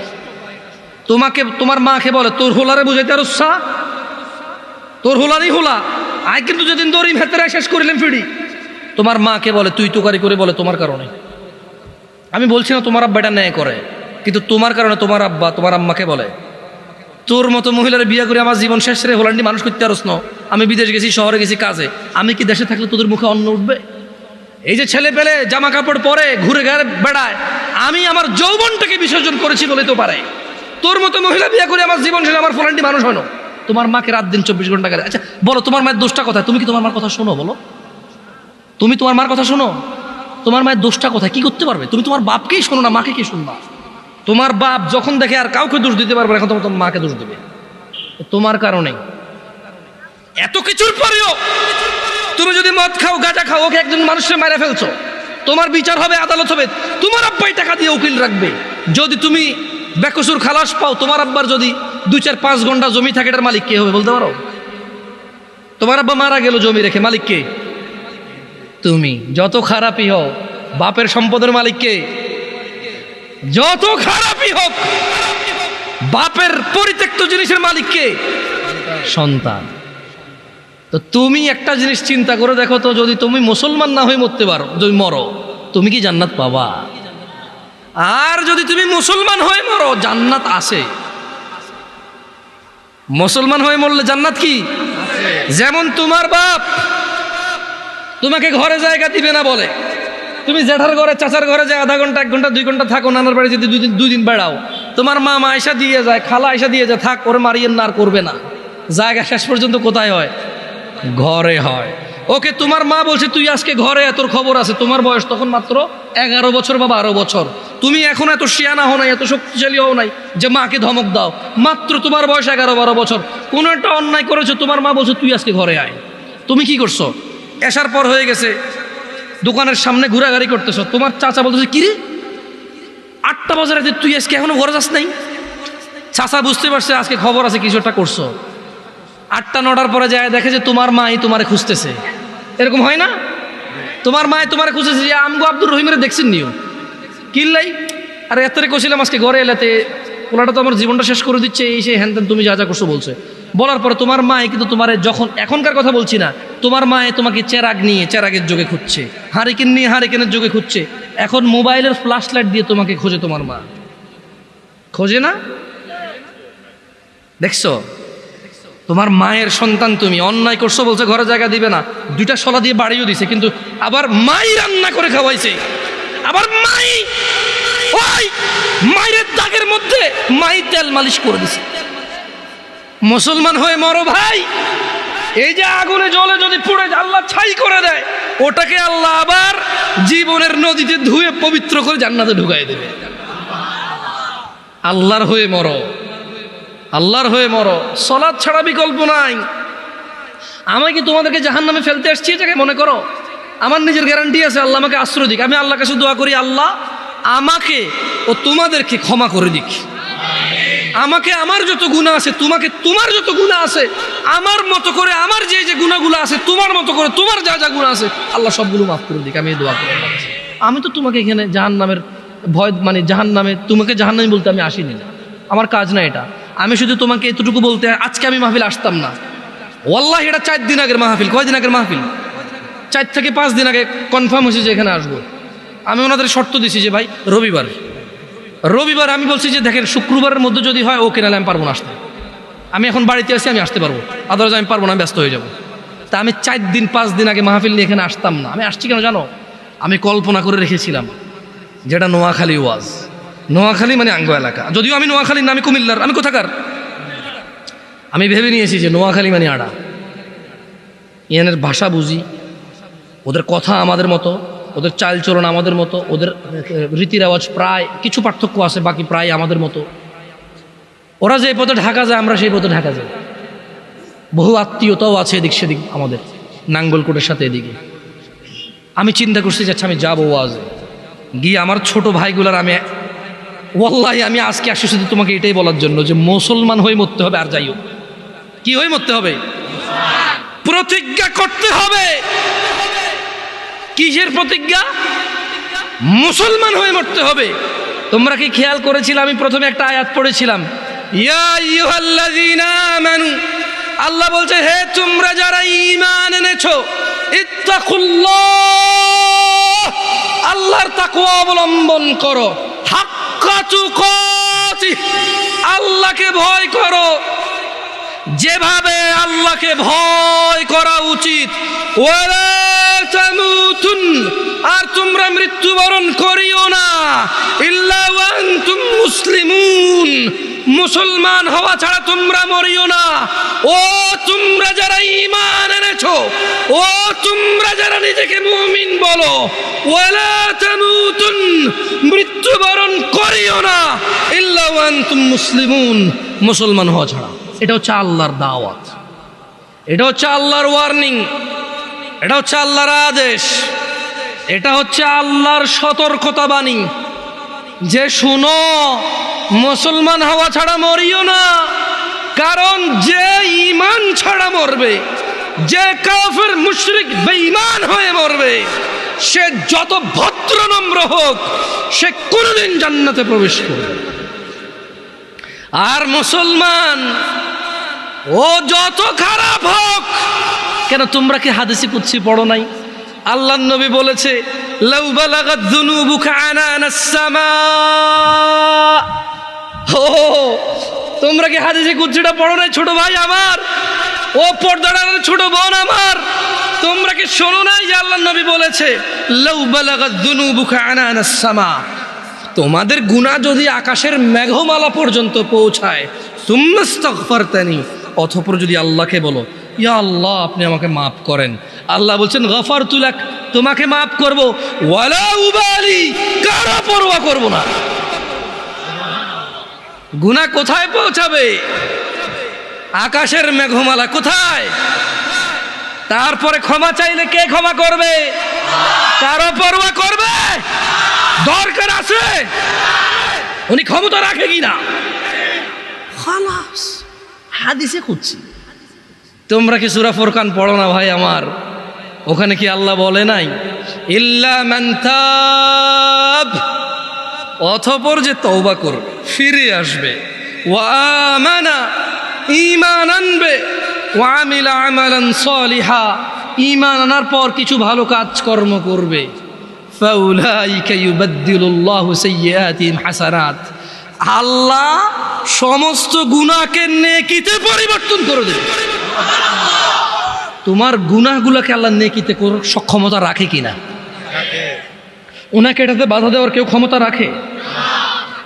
তোমাকে তোমার মাকে বলে তোর হোলারে বুঝাইতে আর উৎসাহ, তোর হোলারই হোলা আয়, কিন্তু যেদিন দড়ি ভেতরে শেষ করিলেন ফিডি। তোমার মাকে বলে তুই তোকারি করে, বলে তোমার কারণে। আমি বলছি না তোমার আব্বা এটা ন্যায় করে, কিন্তু তোমার কারণে তোমার আব্বা তোমার আম্মাকে বলে তোর মতো মহিলার বিয়ে করে আমার জীবন শেষ রে হোলান্ডি মানুষ করতে আর ন। আমি বিদেশ গেছি, শহরে গেছি কাজে, আমি কি দেশে থাকলে তোদের মুখে অন্ন উঠবে? এই যে ছেলে পেলে জামা কাপড় পরে ঘুরে ঘাড়ে বেড়ায়, আমি আমার যৌবনটাকে বিসর্জন করেছি বলে তো পারে। তোর মতো মহিলা বিয়ে করে আমার জীবন শেষে আমার ফোলান্ডি মানুষ হয় না। তোমার মাকে রাত দিন 24 ঘন্টা গেলে। আচ্ছা বলো, তোমার মায়ের দোষটা কোথায়? তুমি কি তোমার মার কথা শোনো? বলো, তুমি তোমার মার কথা শোনো? তোমার মায়ের দোষটা কোথায়? কি করতে পারবে? তুমি তোমার বাপকেই শোনো না, মাকে কি শুনবা? তোমার বাপ যখন দেখে আর কাউকে দোষ দিতে পারবে না, এখন তোমার মাকে দোষ দেবে। তোমার কারণে এত কিছুর পরেও তুমি যদি মদ খাও, গাঁজা খাও, ওকে একজন মানুষের মেরে ফেলছো, তোমার বিচার হবে, আদালত হবে, তোমার আব্বাই টাকা দিয়ে উকিল রাখবে। যদি তুমি বেকসুর খালাস পাও, তোমার আব্বার যদি 2-4-5 ঘন্টা জমি থাকে, এটার মালিক কে হবে বলতে পারো? তোমার আব্বা মারা গেল জমি রেখে, মালিক কে? তুমি। যত খারাপই হও, বাপের সম্পদের মালিক কে? যত খারাপই হোক, বাপের পরিত্যক্ত জিনিসের মালিক কে? সন্তান। তো তুমি একটা জিনিস চিন্তা করে দেখো তো, যদি তুমি মুসলমান না হয়ে মরতে পারো, যদি মরো, তুমি কি জান্নাত পাবা? আর যদি তুমি মুসলমান হয়ে মরো, জান্নাত আছে। মুসলমান হয়ে মরলে জান্নাত কি? যেমন তোমার বাপ তোমাকে ঘরে জায়গা দিবে না বলে তুমি জেঠার ঘরে, চাচার ঘরে যে আধা ঘন্টা, 1 ঘন্টা, 2 ঘন্টা থাকো, নানার বাড়ি যদি 2 দিন বেড়াও, তোমার মামা আয়সা দিয়ে যায়, খালা আয়সা দিয়ে যায়, থাক ওরে মারিয়েন না, আর করবে না। জায়গা শেষ পর্যন্ত কোথায় হয়? ঘরে হয়। ওকে তোমার মা বলছে তুই আজকে ঘরে, তোর খবর আছে। তোমার বয়স তখন মাত্র 11 বছর বা 12 বছর। তুমি এখন এত শিয়ানা হও নাই, এত শক্তিশালী হও নাই যে মাকে ধমক দাও। মাত্র তোমার বয়স 11-12 বছর। কোনো একটা অন্যায় করেছো, তোমার মা বলছে তুই আজকে ঘরে আয়। তুমি কি করছো? এসার পর হয়ে গেছে, দোকানের সামনে ঘোরাঘুরি করতেছো। তোমার চাচা বলতেছে কি রে, 8টা বাজে রাতে তুই আজকে এখনো ঘরে যাস নাই? চাচা বুঝতে পারছে আজকে খবর আছে, কিছু একটা করছো। 8টা-9টার পরে যায় দেখে যে তোমার মাই তোমারে খুঁজতেছে। এরকম হয় না? তোমার মায় তোমারে খুঁজতেছে যে আমগো আব্দুর রহিমের দেখছেন নিও কিল্লাই, আরে এত কছিলাম আজকে ঘরে এলাতে, ওনাটা তো আমার জীবনটা শেষ করে দিচ্ছে, এই সেই হ্যান তুমি যা যা করছো বলছে। বলার পরে তোমার মায় কিন্তু তোমার যখন, এখনকার কথা বলছি না, তোমার মায়ে তোমাকে চেরাগ নিয়ে চেরাগের যোগে খুঁজছে, হারিকেন নিয়ে হারিকেনের যোগে খুঁজছে। এখন মোবাইলের ফ্ল্যাশ লাইট দিয়ে তোমাকে খোঁজে। তোমার মা খোঁজে না? দেখছো, তোমার মায়ের সন্তান তুমি, অন্যায় করছো বলছে ঘরে জায়গা দিবে না, 2টা শলা দিয়ে বাড়িও দিছে, কিন্তু আবার মাই রান্না করে খাওয়াইছে। আবার মাই ওই মায়ের দাগের মধ্যে মাই তেল মালিশ করে দিছে। মুসলমান হয়ে মরো ভাই। এই যে আগুনে জলে যদি পুড়ে আল্লাহ ছাই করে দেয়, ওটাকে আল্লাহ আবার জীবনের নদীতে ধুয়ে পবিত্র করে জান্নাতে ঢুকাই দেবে। আল্লাহর হয়ে মরো, আল্লাহর হয়ে মরো। সালাত ছাড়া বিকল্প নাই। আমি কি তোমাদেরকে জাহান্নামে ফেলতে আসছি এটাকে মনে করো? আমার নিজের গ্যারান্টি আছে, আল্লাহ আমাকে আশ্রয় দিক। আমি আল্লাহর কাছে দোয়া করি, আল্লাহ আমাকে ও তোমাদেরকে ক্ষমা করে দিক। আমাকে আমার যত গুনাহ আছে, তোমাকে তোমার যত গুনাহ আছে, আমার মতো করে আমার যে যে গুনাহগুলো আছে, তোমার মতো করে তোমার যা যা গুনাহ আছে, আল্লাহ সবগুলো মাফ করে দিক। আমি এই দোয়া করি। আমি তো তোমাকে এখানে জাহান্নামের ভয়, মানে জাহান্নামে, তোমাকে জাহান্নামী বলতে আমি আসিনি, আমার কাজ না এটা। আমি শুধু তোমাকে এতটুকু বলতে, আজকে আমি মাহফিল আসতাম না, ওয়াল্লাহি এটা 4 দিন আগের মাহফিল। কয়দিন আগের মাহফিল? 4 থেকে 5 দিন আগে কনফার্ম হয়েছে যে এখানে আসবো। আমি ওনাদের শর্ত দিছি যে ভাই রবিবার, রবিবার আমি বলছি যে দেখেন শুক্রবারের মধ্যে যদি হয় ওকে, নাহলে আমি পারবো না আসতে। আমি এখন বাড়িতে আছি, আমি আসতে পারবো, আদারওয়াইজ আমি পারবো না, আমি ব্যস্ত হয়ে যাবো। তা আমি 4 দিন 5 দিন আগে মাহফিল নিয়ে এখানে আসতাম না। আমি আসছি কেন জানো? আমি কল্পনা করে রেখেছিলাম যেটা নোয়াখালী ওয়াজ। নোয়াখালী মানে আঙ্গ এলাকা, যদিও আমি নোয়াখালীর না, আমি কুমিল্লার। আমি কোথাকার? আমি ভেবে নিয়েছি যে নোয়াখালী মানে আড়া। ইয়ানের ভাষা বুঝি, ওদের কথা আমাদের মতো, ওদের চালচলন আমাদের মতো, ওদের রীতি রেওয়াজ প্রায় কিছু পার্থক্য আছে, বাকি প্রায় আমাদের মতো। ওরা যে পথে ঢাকা যায়, আমরা সেই পথে ঢাকা যাই। বহু আত্মীয়তাও আছে এদিক সেদিক আমাদের, নাঙ্গলকোটের সাথে এদিকে। আমি চিন্তা করছি যে আচ্ছা আমি যাবো ওয়াজে গিয়ে আমার ছোট ভাইগুলার আমি ওয়াল্লাহি আমি আজকে আসি শুধু তোমাকে এটাই বলার জন্য যে মুসলমান হয়ে মরতে হবে। আর যাই হোক, কি হয়ে মরতে হবে? প্রতিজ্ঞা করতে হবে। কিসের প্রতিজ্ঞা? মুসলমান হয়ে মরতে হবে। তোমরা কি খেয়াল করেছিলে আমি প্রথমে একটা আয়াত পড়েছিলাম, ইয়া আইয়ুহাল্লাযীনা আমানু, আল্লাহ বলছে হে তোমরা যারা ঈমান এনেছো, ইত্তাকুল্লাহ, আল্লাহর তাকওয়া অবলম্বন করো, হাক্কা তুকাতিহ, আল্লাহকে ভয় করো যেভাবে আল্লাহকে ভয় করা উচিত। ওয়ালা তামুতুন, আর তোমরা মৃত্যুবরণ করিও না, ইল্লা ওয়া আনতুম মুসলিমুন, মুসলমান হওয়া ছাড়া তোমরা মরিও না। ও তোমরা যারা ঈমান এনেছো, ও তোমরা যারা নিজেকে মুমিন বলো, ওয়ালা তামুতুন, মৃত্যুবরণ করিও না, ইল্লা ওয়া আনতুম মুসলিমুন, মুসলমান হওয়া ছাড়া। এটা হচ্ছে আল্লাহর দাওয়াত, এটা হচ্ছে আল্লাহর ওয়ার্নিং, এটা হচ্ছে আল্লাহর আদেশ, এটা হচ্ছে আল্লাহর সতর্কতা বাণী যে শুনো, মুসলমান হওয়া ছাড়া মরিও না। কারণ যে ঈমান ছাড়া মরবে, যে কাফের মুশরিক বেঈমান হয়ে মরবে, সে যত ভদ্র নম্র হোক, সে কোনোদিন জান্নাতে প্রবেশ করবে। আর মুসলমান ও যত খারাপ হোক কেন, তোমরা কি হাদিসে কুদসি পড়ো নাই? আল্লাহর নবী বলেছে, লাউ বালাগাত যুনুবুকা আনানাস সামা। ও তোমরা কি হাদিসে কুদসিটা পড়ো নাই ছোট ভাই আমার, ও পর্দার ছোট বোন আমার? তোমরা কি শোনো নাই যে আল্লাহর নবী বলেছে, লাউ বালাগাত যুনুবুকা আনানাস সামা, তোমাদের গুনাহ যদি আকাশের মেঘমালা পর্যন্ত পৌঁছায়, সুম্মাস্তাগফারতানি, অতঃপর যদি আল্লাহকে বলো, ইয়া আল্লাহ আপনি আমাকে মাফ করেন, আল্লাহ বলছেন গফারতু লাক, তোমাকে মাফ করব, ওয়ালা উবালি, কারো পরোয়া করব না। গুনাহ কোথায় পৌঁছাবে? আকাশের মেঘমালা কোথায়? তারপরে ক্ষমা চাইলে কে ক্ষমা করবে? কারো পরোয়া করবে? দরকার আছে? উনি ক্ষমতা রাখে কিনা? খালাস, হাদিসে খুঁজছি। তোমরা কি সূরা ফুরকান পড়ো না ভাই আমার? ওখানে কি আল্লাহ বলে নাই, ইল্লা মান তাব, অতঃপর যে তওবা করবে, ফিরে আসবে, ওয়া আমানা, ঈমান আনবে, ওয়া আমিলা আমালান সালিহা, ঈমান আনার পর কিছু ভালো কাজকর্ম করবে, ফাউলাইকা ইউবাদদিলুল্লাহু সাইয়্যাতিহিম হাসানাত, আল্লাহ সমস্ত গুনাহকে নেকিতে পরিবর্তন করে দেবে। তোমার গুনাহগুলোকে আল্লাহ নেকিতে করার সক্ষমতা রাখে কিনা? ওনাকে এটাতে বাধা দেওয়ার কেউ ক্ষমতা রাখে?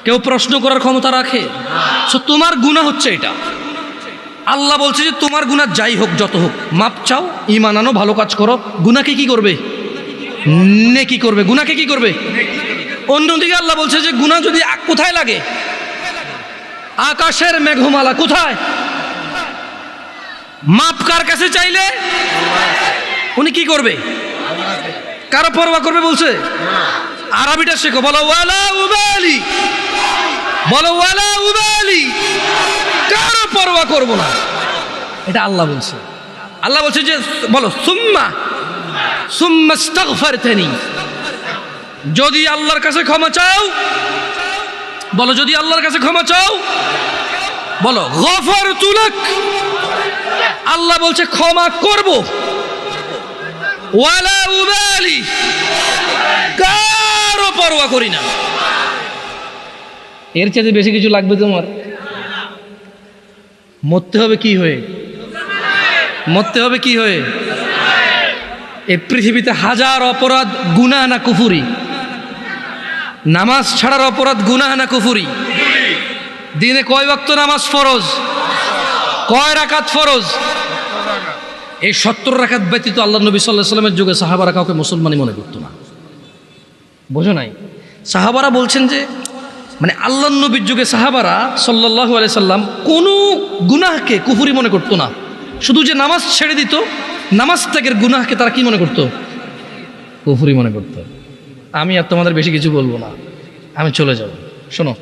কেউ প্রশ্ন করার ক্ষমতা রাখে? সো তোমার গুনাহ হচ্ছে এটা। আল্লাহ বলছে যে তোমার গুনাহ যাই হোক, যত হোক, মাপ চাও, ঈমান আনো, ভালো কাজ করো, গুনাহকে কি করবে? নেকি করবে। গুনাহকে কি করবে? অন্যদিকে আল্লাহ বলছে যে গুনাহ যদি কোথায় লাগে? আকাশের মেঘমালা কোথায়? মাপ কার কাছে চাইলে উনি কি করবে? কারো পরোয়া করবে বলছে? আরবিটা শেখো, বলো ওয়ালা উবালি, বলো ওয়ালা উবালি, কারো পরোয়া করব না, এটা আল্লাহ বলছে। আল্লাহ বলছে যে বলো সুম্মা আস্তাগফারতানি, যদি আল্লাহর কাছে ক্ষমা চাও, বলো যদি আল্লাহর কাছে ক্ষমা চাও, বলো গফারতু লাক, আল্লাহ বলছে ক্ষমা করব, ওয়ালা উবালি, কারো পরোয়া করি না। এর চাইতে বেশি কিছু লাগবে তোমার? মরতে হবে কি হয়ে? মরতে হবে কি হয়ে? এই পৃথিবীতে হাজার অপরাধ গুনাহ না কুফরি? নামাজ ছাড়ার অপরাধ গুনাহ না কুফরি? দিনে কয় ওয়াক্ত নামাজ ফরজ? কয় রাকাত ফরজ? এই 70 রাকাত ব্যতীত আল্লাহ নবী সাল্লাল্লাহু আলাইহি ওয়াসাল্লামের যুগে সাহাবারা কাউকে মুসলমানই মনে করতো না। বোঝো নাই? সাহাবারা বলছেন যে মানে আল্লাহ নবীর যুগে সাহাবারা সাল্লাল্লাহু আলাইহি সাল্লাম কোনো গুনাহকে কুফরি মনে করতো না। শুধু যে নামাজ ছেড়ে দিত, নামাজ ত্যাগের গুনাহকে তারা কি মনে করতো? কুফরি মনে করতো। আমি আর তোমাদের বেশি কিছু বলবো না, আমি চলে যাব। শোনো,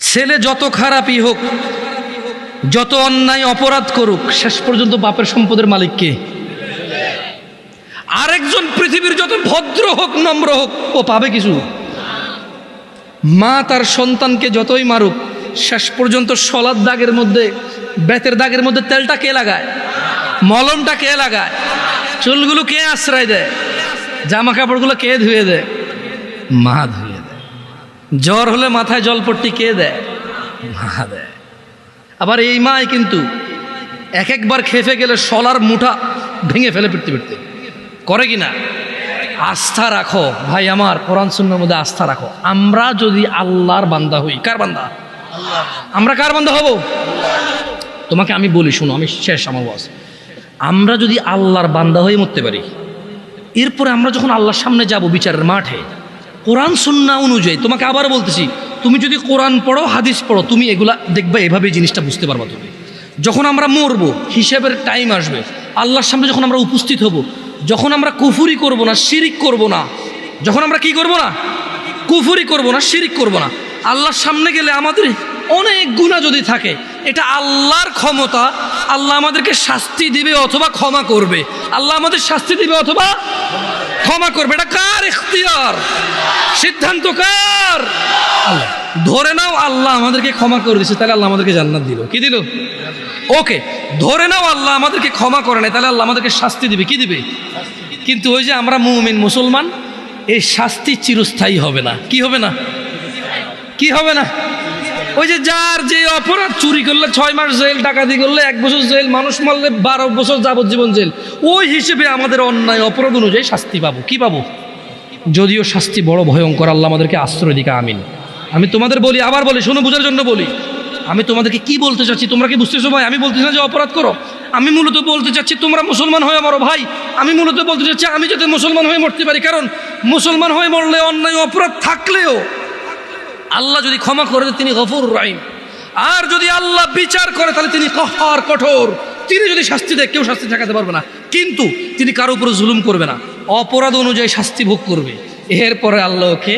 ছেলে যত খারাপই হোক, যত অন্যায় অপরাধ করুক, শেষ পর্যন্ত বাপের সম্পদের মালিক কে? আরেকজন পৃথিবীর যত ভদ্র হোক, নম্র হোক, ও পাবে কিছু? মা তার সন্তানকে যতই মারুক, শেষ পর্যন্ত শলার দাগের মধ্যে, বেতের দাগের মধ্যে তেলটা কে লাগায়? মলমটা কে লাগায়? চুলগুলো কে আশ্রয় দেয়? জামা কাপড়গুলো কে ধুয়ে দেয়? মা ধুয়ে দেয়। জ্বর হলে মাথায় জলপট্টি কে দেয়? মা দেয়। আবার এই মাই কিন্তু এক একবার খেপে গেলে শলার মুঠা ভেঙে ফেলে পিটতে পিটতে, করে কি না? আস্থা রাখো ভাই আমার, কোরআন সুন্নাহর মধ্যে আস্থা রাখো। আমরা যদি আল্লাহর বান্দা হই, কার বান্দা? আমরা কার বান্দা হব? তোমাকে আমি বলি, শুনো, আমি শেষ আমার ওয়াজ। আমরা যদি আল্লাহর বান্দা হয়ে মরতে পারি, এরপরে আমরা যখন আল্লাহর সামনে যাব বিচারের মাঠে, কোরআন সুন্নাহ অনুযায়ী, তোমাকে আবার বলতেছি, তুমি যদি কোরআন পড়ো, হাদিস পড়ো, তুমি এগুলা দেখবে, এভাবে জিনিসটা বুঝতে পারবা। তুমি যখন আমরা মরবো, হিসাবের টাইম আসবে, আল্লাহর সামনে যখন আমরা উপস্থিত হব, যখন আমরা কুফরি করব না, শিরিক করব না, যখন আমরা কি করব না, কুফরি করব না, শিরিক করব না, আল্লাহর সামনে গেলে আমাদের অনেক গুনাহ যদি থাকে, এটা আল্লাহর ক্ষমতা। আল্লাহ আমাদেরকে শাস্তি দিবে অথবা ক্ষমা করবে। আল্লাহ আমাদের শাস্তি দিবে অথবা ক্ষমা করবে। এটা কার ইখতিয়ার? সিদ্ধান্ত কার? আল্লাহ। ধরে নাও আল্লাহ আমাদেরকে ক্ষমা করে দিয়েছে, তাহলে আল্লাহ আমাদেরকে জান্নাত দিল। কি দিল? ওকে। ধরে নাও আল্লাহ আমাদেরকে ক্ষমা করে নাই, তাহলে আল্লাহ আমাদেরকে শাস্তি দিবে। কি দিবে? কিন্তু ওই যে আমরা মুমিন মুসলমান, এই শাস্তি চিরস্থায়ী হবে না। কি হবে না? কি হবে না? ওই যে যার যে অপরাধ, চুরি করলে 6 মাস জেল, ডাকাতি করলে 1 বছর জেল, মানুষ মারলে 12 বছর যাবজ্জীবন জেল, ওই হিসেবে আমাদের অন্যায় অপরাধ অনুযায়ী শাস্তি পাবো। কি পাবো? যদিও শাস্তি বড় ভয়ঙ্কর, আল্লাহ আমাদেরকে আশ্রয় দিকে। আমিন। আমি তোমাদের বলি, আবার বলি, শোনো, বোঝার জন্য বলি। আমি তোমাদেরকে কি বলতে চাচ্ছি তোমরা কি বুঝতেছো ভাই? আমি বলতেছি না যে অপরাধ করো, আমি মূলত বলতে চাচ্ছি তোমরা মুসলমান হয়ে মরো ভাই। আমি মূলত বলতে চাচ্ছি আমি যাতে মুসলমান হয়ে মরতে পারি, কারণ মুসলমান হয়ে মরলে অন্যায় অপরাধ থাকলেও আল্লাহ যদি ক্ষমা করে তিনি গফুর রহিম, আর যদি আল্লাহ বিচার করে তাহলে তিনি কহার, কঠোর। তিনি যদি শাস্তি দেয়, কেউ শাস্তি ঠেকাতে পারবে না, কিন্তু তিনি কারো উপরে জুলুম করবে না, অপরাধ অনুযায়ী শাস্তি ভোগ করবে। এরপরে আল্লাহ ওকে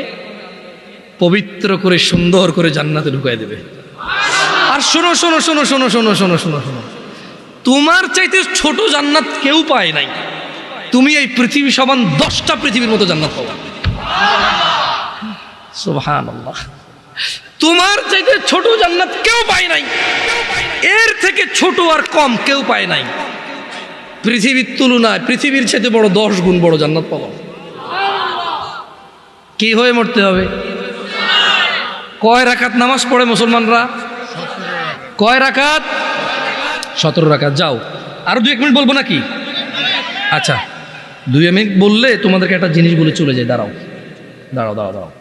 পবিত্র করে সুন্দর করে জান্নাতে ঢুকাই দেবে। আর শোনো শোনো শোনো শোনো শোনো শোনো শোনো শোনো, তোমার চাইতে ছোট জান্নাত কেউ পায় নাই। তুমি এই পৃথিবী সমান 10টা পৃথিবীর মতো জান্নাত পাবা। সুবহানাল্লাহ। তোমার চাইতে ছোট জান্নাত কেউ পায় নাই, এর থেকে ছোট আর কম কেউ পায় নাই। পৃথিবীর তুলনায় পৃথিবীর চাইতে বড় 10 গুণ বড় জান্নাত পাবা। কি হয়ে মরতে হবে? কয় রাকাত নামাজ পড়ে মুসলমানরা? কয় রাকাত? 17 রাকাত। যাও, আরো 2-1 মিনিট বলবো নাকি? আচ্ছা, 2 মিনিট বললে তোমাদেরকে একটা জিনিস বলে চলে যায়। দাঁড়াও দাঁড়াও দাঁড়াও দাঁড়াও,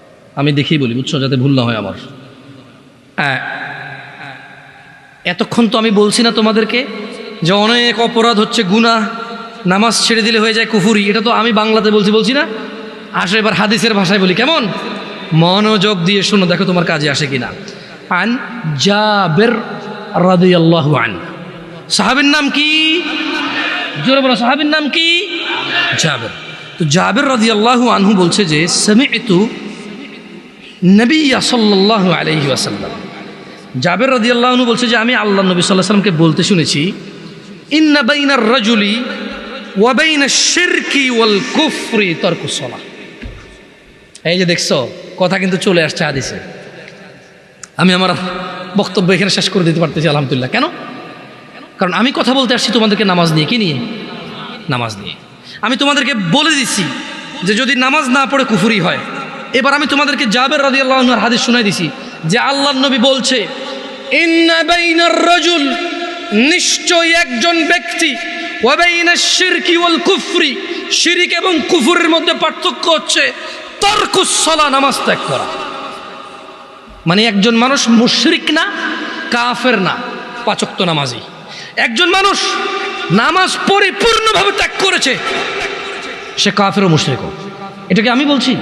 আমি দেখেই বলি, বুঝছো, যাতে ভুল না হয় আমার। এতক্ষণ তো আমি বলছি না তোমাদেরকে যে অনেক অপরাধ হচ্ছে গুনাহ, নামাজ ছেড়ে দিলে হয়ে যায় কুফরি। এটা তো আমি বাংলাতে বলছি না? আসো এবার হাদিসের ভাষায় বলি, কেমন? মনোযোগ দিয়ে শোনো, দেখো তোমার কাজে আসে কিনা। আন জাবের রাদিয়াল্লাহু আনহু, সাহাবীর নাম কি? জোরে বলো, সাহাবীর নাম কি? জাবের। তো জাবের রাদিয়াল্লাহু আনহু বলছে যে সামি'তু নবী সাল্লাল্লাহু আলাইহি ওয়াসাল্লাম, জাবের রাদিয়াল্লাহু আনহু বলছে যে আমি আল্লাহ নবী সাল্লাল্লাহু আলাইহি ওয়াসাল্লামকে বলতে শুনেছি, ইন্না বাইনার রাজুলি ওয়া বাইনাশ শিরকি ওয়াল কুফরি তারকুস সালাহ। এই যে দেখছো, কথা কিন্তু চলে আসছে হাদিসে। আমি আমার বক্তব্য এখানে শেষ করে দিতে পারতেছি আলহামদুলিল্লাহ। কেন? কারণ আমি কথা বলতে আসছি তোমাদেরকে নামাজ নিয়ে। কি নিয়ে? নামাজ নিয়ে। আমি তোমাদেরকে বলে দিচ্ছি যে যদি নামাজ না পড়ে কুফরি হয়, এবার আমি তোমাদেরকে জাবের রাদিয়াল্লাহু আনহুর হাদিস শোনাই দিছি যে আল্লাহর নবী বলছে, ইন্না বাইনার রাজুল, নিশ্চয় একজন ব্যক্তি, ওয়া বাইনাশ শিরকি ওয়াল কুফরি, শিরিক এবং কুফরের মধ্যে পার্থক্য হচ্ছে তারকুস সালাহ, নামাজ ত্যাগ করা। মানে একজন মানুষ মুশরিক না, কাফের না, পাঁচ ওয়াক্ত নামাজি। একজন মানুষ নামাজ পরিপূর্ণভাবে ত্যাগ করেছে, সে কাফের ও মুশরিকও। এটাকে আমি বলছি,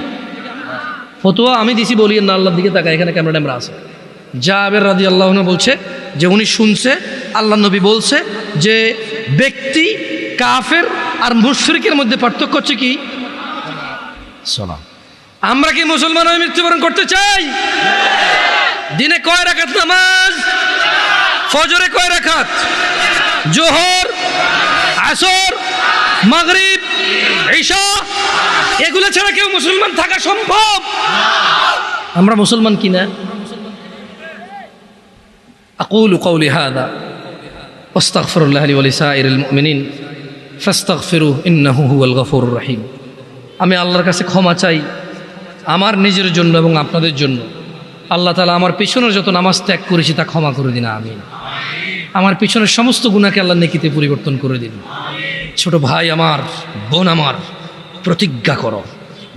ফতোয়া আমি দিছি, বলি না, আল্লাহর দিকে তাকায়, এখানে ক্যামেরা ট্যামেরা আছে। জাবের রাদিয়াল্লাহু আনহু বলছে যে উনি শুনছে আল্লাহ নবী বলছে যে ব্যক্তি কাফের আর মুশরিকের মধ্যে পার্থক্য হচ্ছে কি? সালাত। আমরা কি মুসলমান হয়ে মৃত্যুবরণ করতে চাই? দিনে কয় রাকাত নামাজ? ফজরে কয় রাকাত? জোহর, আসর, মাগরিব, ঈশা, এগুলো ছাড়া কেউ মুসলমান থাকা সম্ভব? আমরা মুসলমান কিনা? আকুলু কওলি হাযা ওয়াস্তাগফিরুল্লাহ লি ওয়া লিসাইরিল মুমিনিন ফাস্তাগফিরুহু ইন্নাহু হুয়াল গফুরুর রহিম। আমি আল্লাহর কাছে ক্ষমা চাই আমার নিজের জন্য এবং আপনাদের জন্য। আল্লাহ তাআলা আমার পিছনের যত নামাজ ত্যাগ করেছি তা ক্ষমা করে দিন, আমিন। আমার পিছনের সমস্ত গুনাহকে আল্লাহ নেকিতে পরিবর্তন করে দিন। ছোট ভাই আমার, বোন আমার, প্রতিজ্ঞা করো,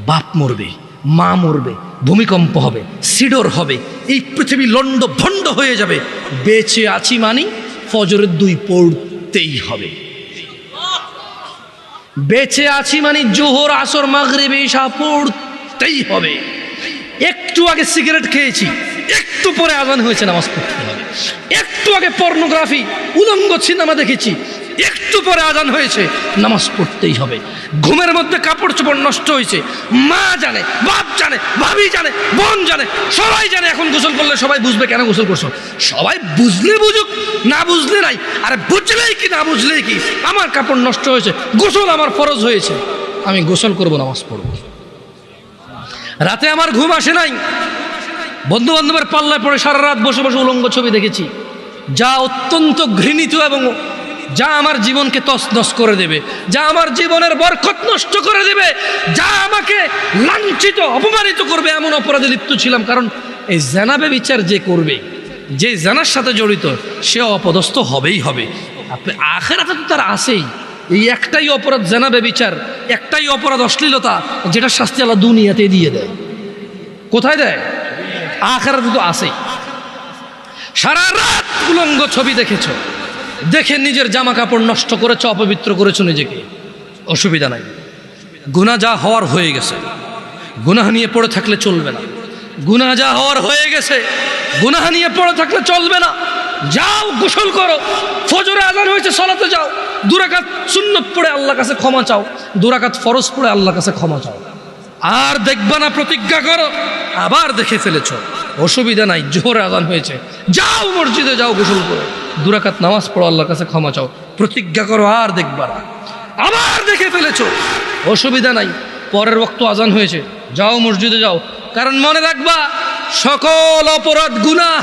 বাপ মরবে, মা মরবে, ভূমিকম্প হবে, সিডর হবে, এই পৃথিবী লন্ড ভণ্ড হয়ে যাবে, বেঁচে আছি মানি ফজরের 2 পড়তেই হবে। বেঁচে আছি মানে জোহর, আসর, মাগরিব, ঈশা পড়তেই হবে। একটু আগে সিগারেট খেয়েছি, একটু পরে আজান হয়েছে, নামাজ পড়তে হবে। একটু আগে পর্নোগ্রাফি, উলঙ্গ সিনেমা দেখেছি, একটু পরে আজান হয়েছে, নামাজ পড়তেই হবে। ঘুমের মধ্যে কাপড় চোপড় নষ্ট হয়েছে, মা জানে, বাপ জানে, ভাবি জানে, বোন জানে, সবাই জানে। এখন গোসল করলে সবাই বুঝবে কেন গোসল করছো। সবাই বুঝলে বুঝুক, না বুঝলে নাই। আরে বুঝলেই কি না বুঝলেই কি, আমার কাপড় নষ্ট হয়েছে, গোসল আমার ফরজ হয়েছে, আমি গোসল করব, নামাজ পড়ব। রাতে আমার ঘুম আসে নাই, বন্ধু বান্ধবের পাল্লায় পড়ে সারা রাত বসে বসে উলঙ্গ ছবি দেখেছি, যা অত্যন্ত ঘৃণিত এবং যা আমার জীবনকে তছনছ করে দেবে, যা আমার জীবনের বরকত নষ্ট করে দেবে, যা আমাকে লাঞ্ছিত অপমানিত করবে, এমন অপরাধে লিপ্ত ছিলাম। কারণ এই জানাবে বিচার যে করবে, যে জানার সাথে জড়িত, সে অপদস্থ হবেই হবে। আখিরাতে তো তার আছেই। এই একটাই অপরাধ জানাবে বিচার, একটাই অপরাধ অশ্লীলতা, যেটা শাস্তি আল্লাহ দুনিয়াতে দিয়ে দেয়। কোথায় দেয়? আখিরাতে তো আছেই। সারা রাত উলঙ্গ ছবি দেখেছো, দেখে নিজের জামা কাপড় নষ্ট করেছ, অপবিত্র করেছো নিজেকে, অসুবিধা নাই। গুনাহ যা হওয়ার হয়ে গেছে, গুনাহ নিয়ে পড়ে থাকলে চলবে না। গুনাহ যা হওয়ার হয়ে গেছে, গুনাহ নিয়ে পড়ে থাকলে চলবে না। যাও গোসল করো, ফজরে আযান হয়েছে, সালাতে যাও, 2 রাকাত সুন্নত পড়ে আল্লাহর কাছে ক্ষমা চাও, 2 রাকাত ফরজ পড়ে আল্লাহর কাছে ক্ষমা চাও। আর দেখবা না, প্রতিজ্ঞা করো, আবার দেখে ফেলেছ, অসুবিধা নাই। জোহরে আযান হয়েছে, যাও মসজিদে যাও, গোসল করো, 2 রাকাত নামাজ পড়ো, আল্লাহর কাছে ক্ষমা চাও, প্রতিজ্ঞা করো, আর দেখবা না। আবার দেখে ফেলেছ, অসুবিধা নাই। পরের ওয়াক্ত আযান হয়েছে, যাও মসজিদে যাও। কারণ মনে রাখবা, সকল অপরাধ গুনাহ,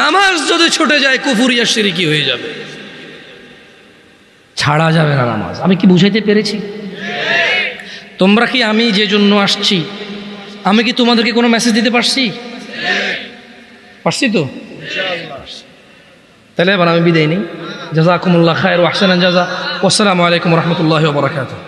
নামাজ যদি ছুটে যায় কুফরিয়া শিরকি হয়ে যাবে, ছাড়া যাবে না নামাজ। আমি কি বুঝাইতে পেরেছি? তোমরা কি, আমি যে জন্য আসছি, আমি কি তোমাদেরকে কোনো মেসেজ দিতে পারছি? পারছি তো? তাহলে এবার আমি বিদায় নিই। জাযাকুমুল্লাহ খায়র ওয়া আহসানাল জাযা। ওয়াসসালামু আলাইকুম ওয়া রাহমাতুল্লাহি ওয়া বারাকাতুহু।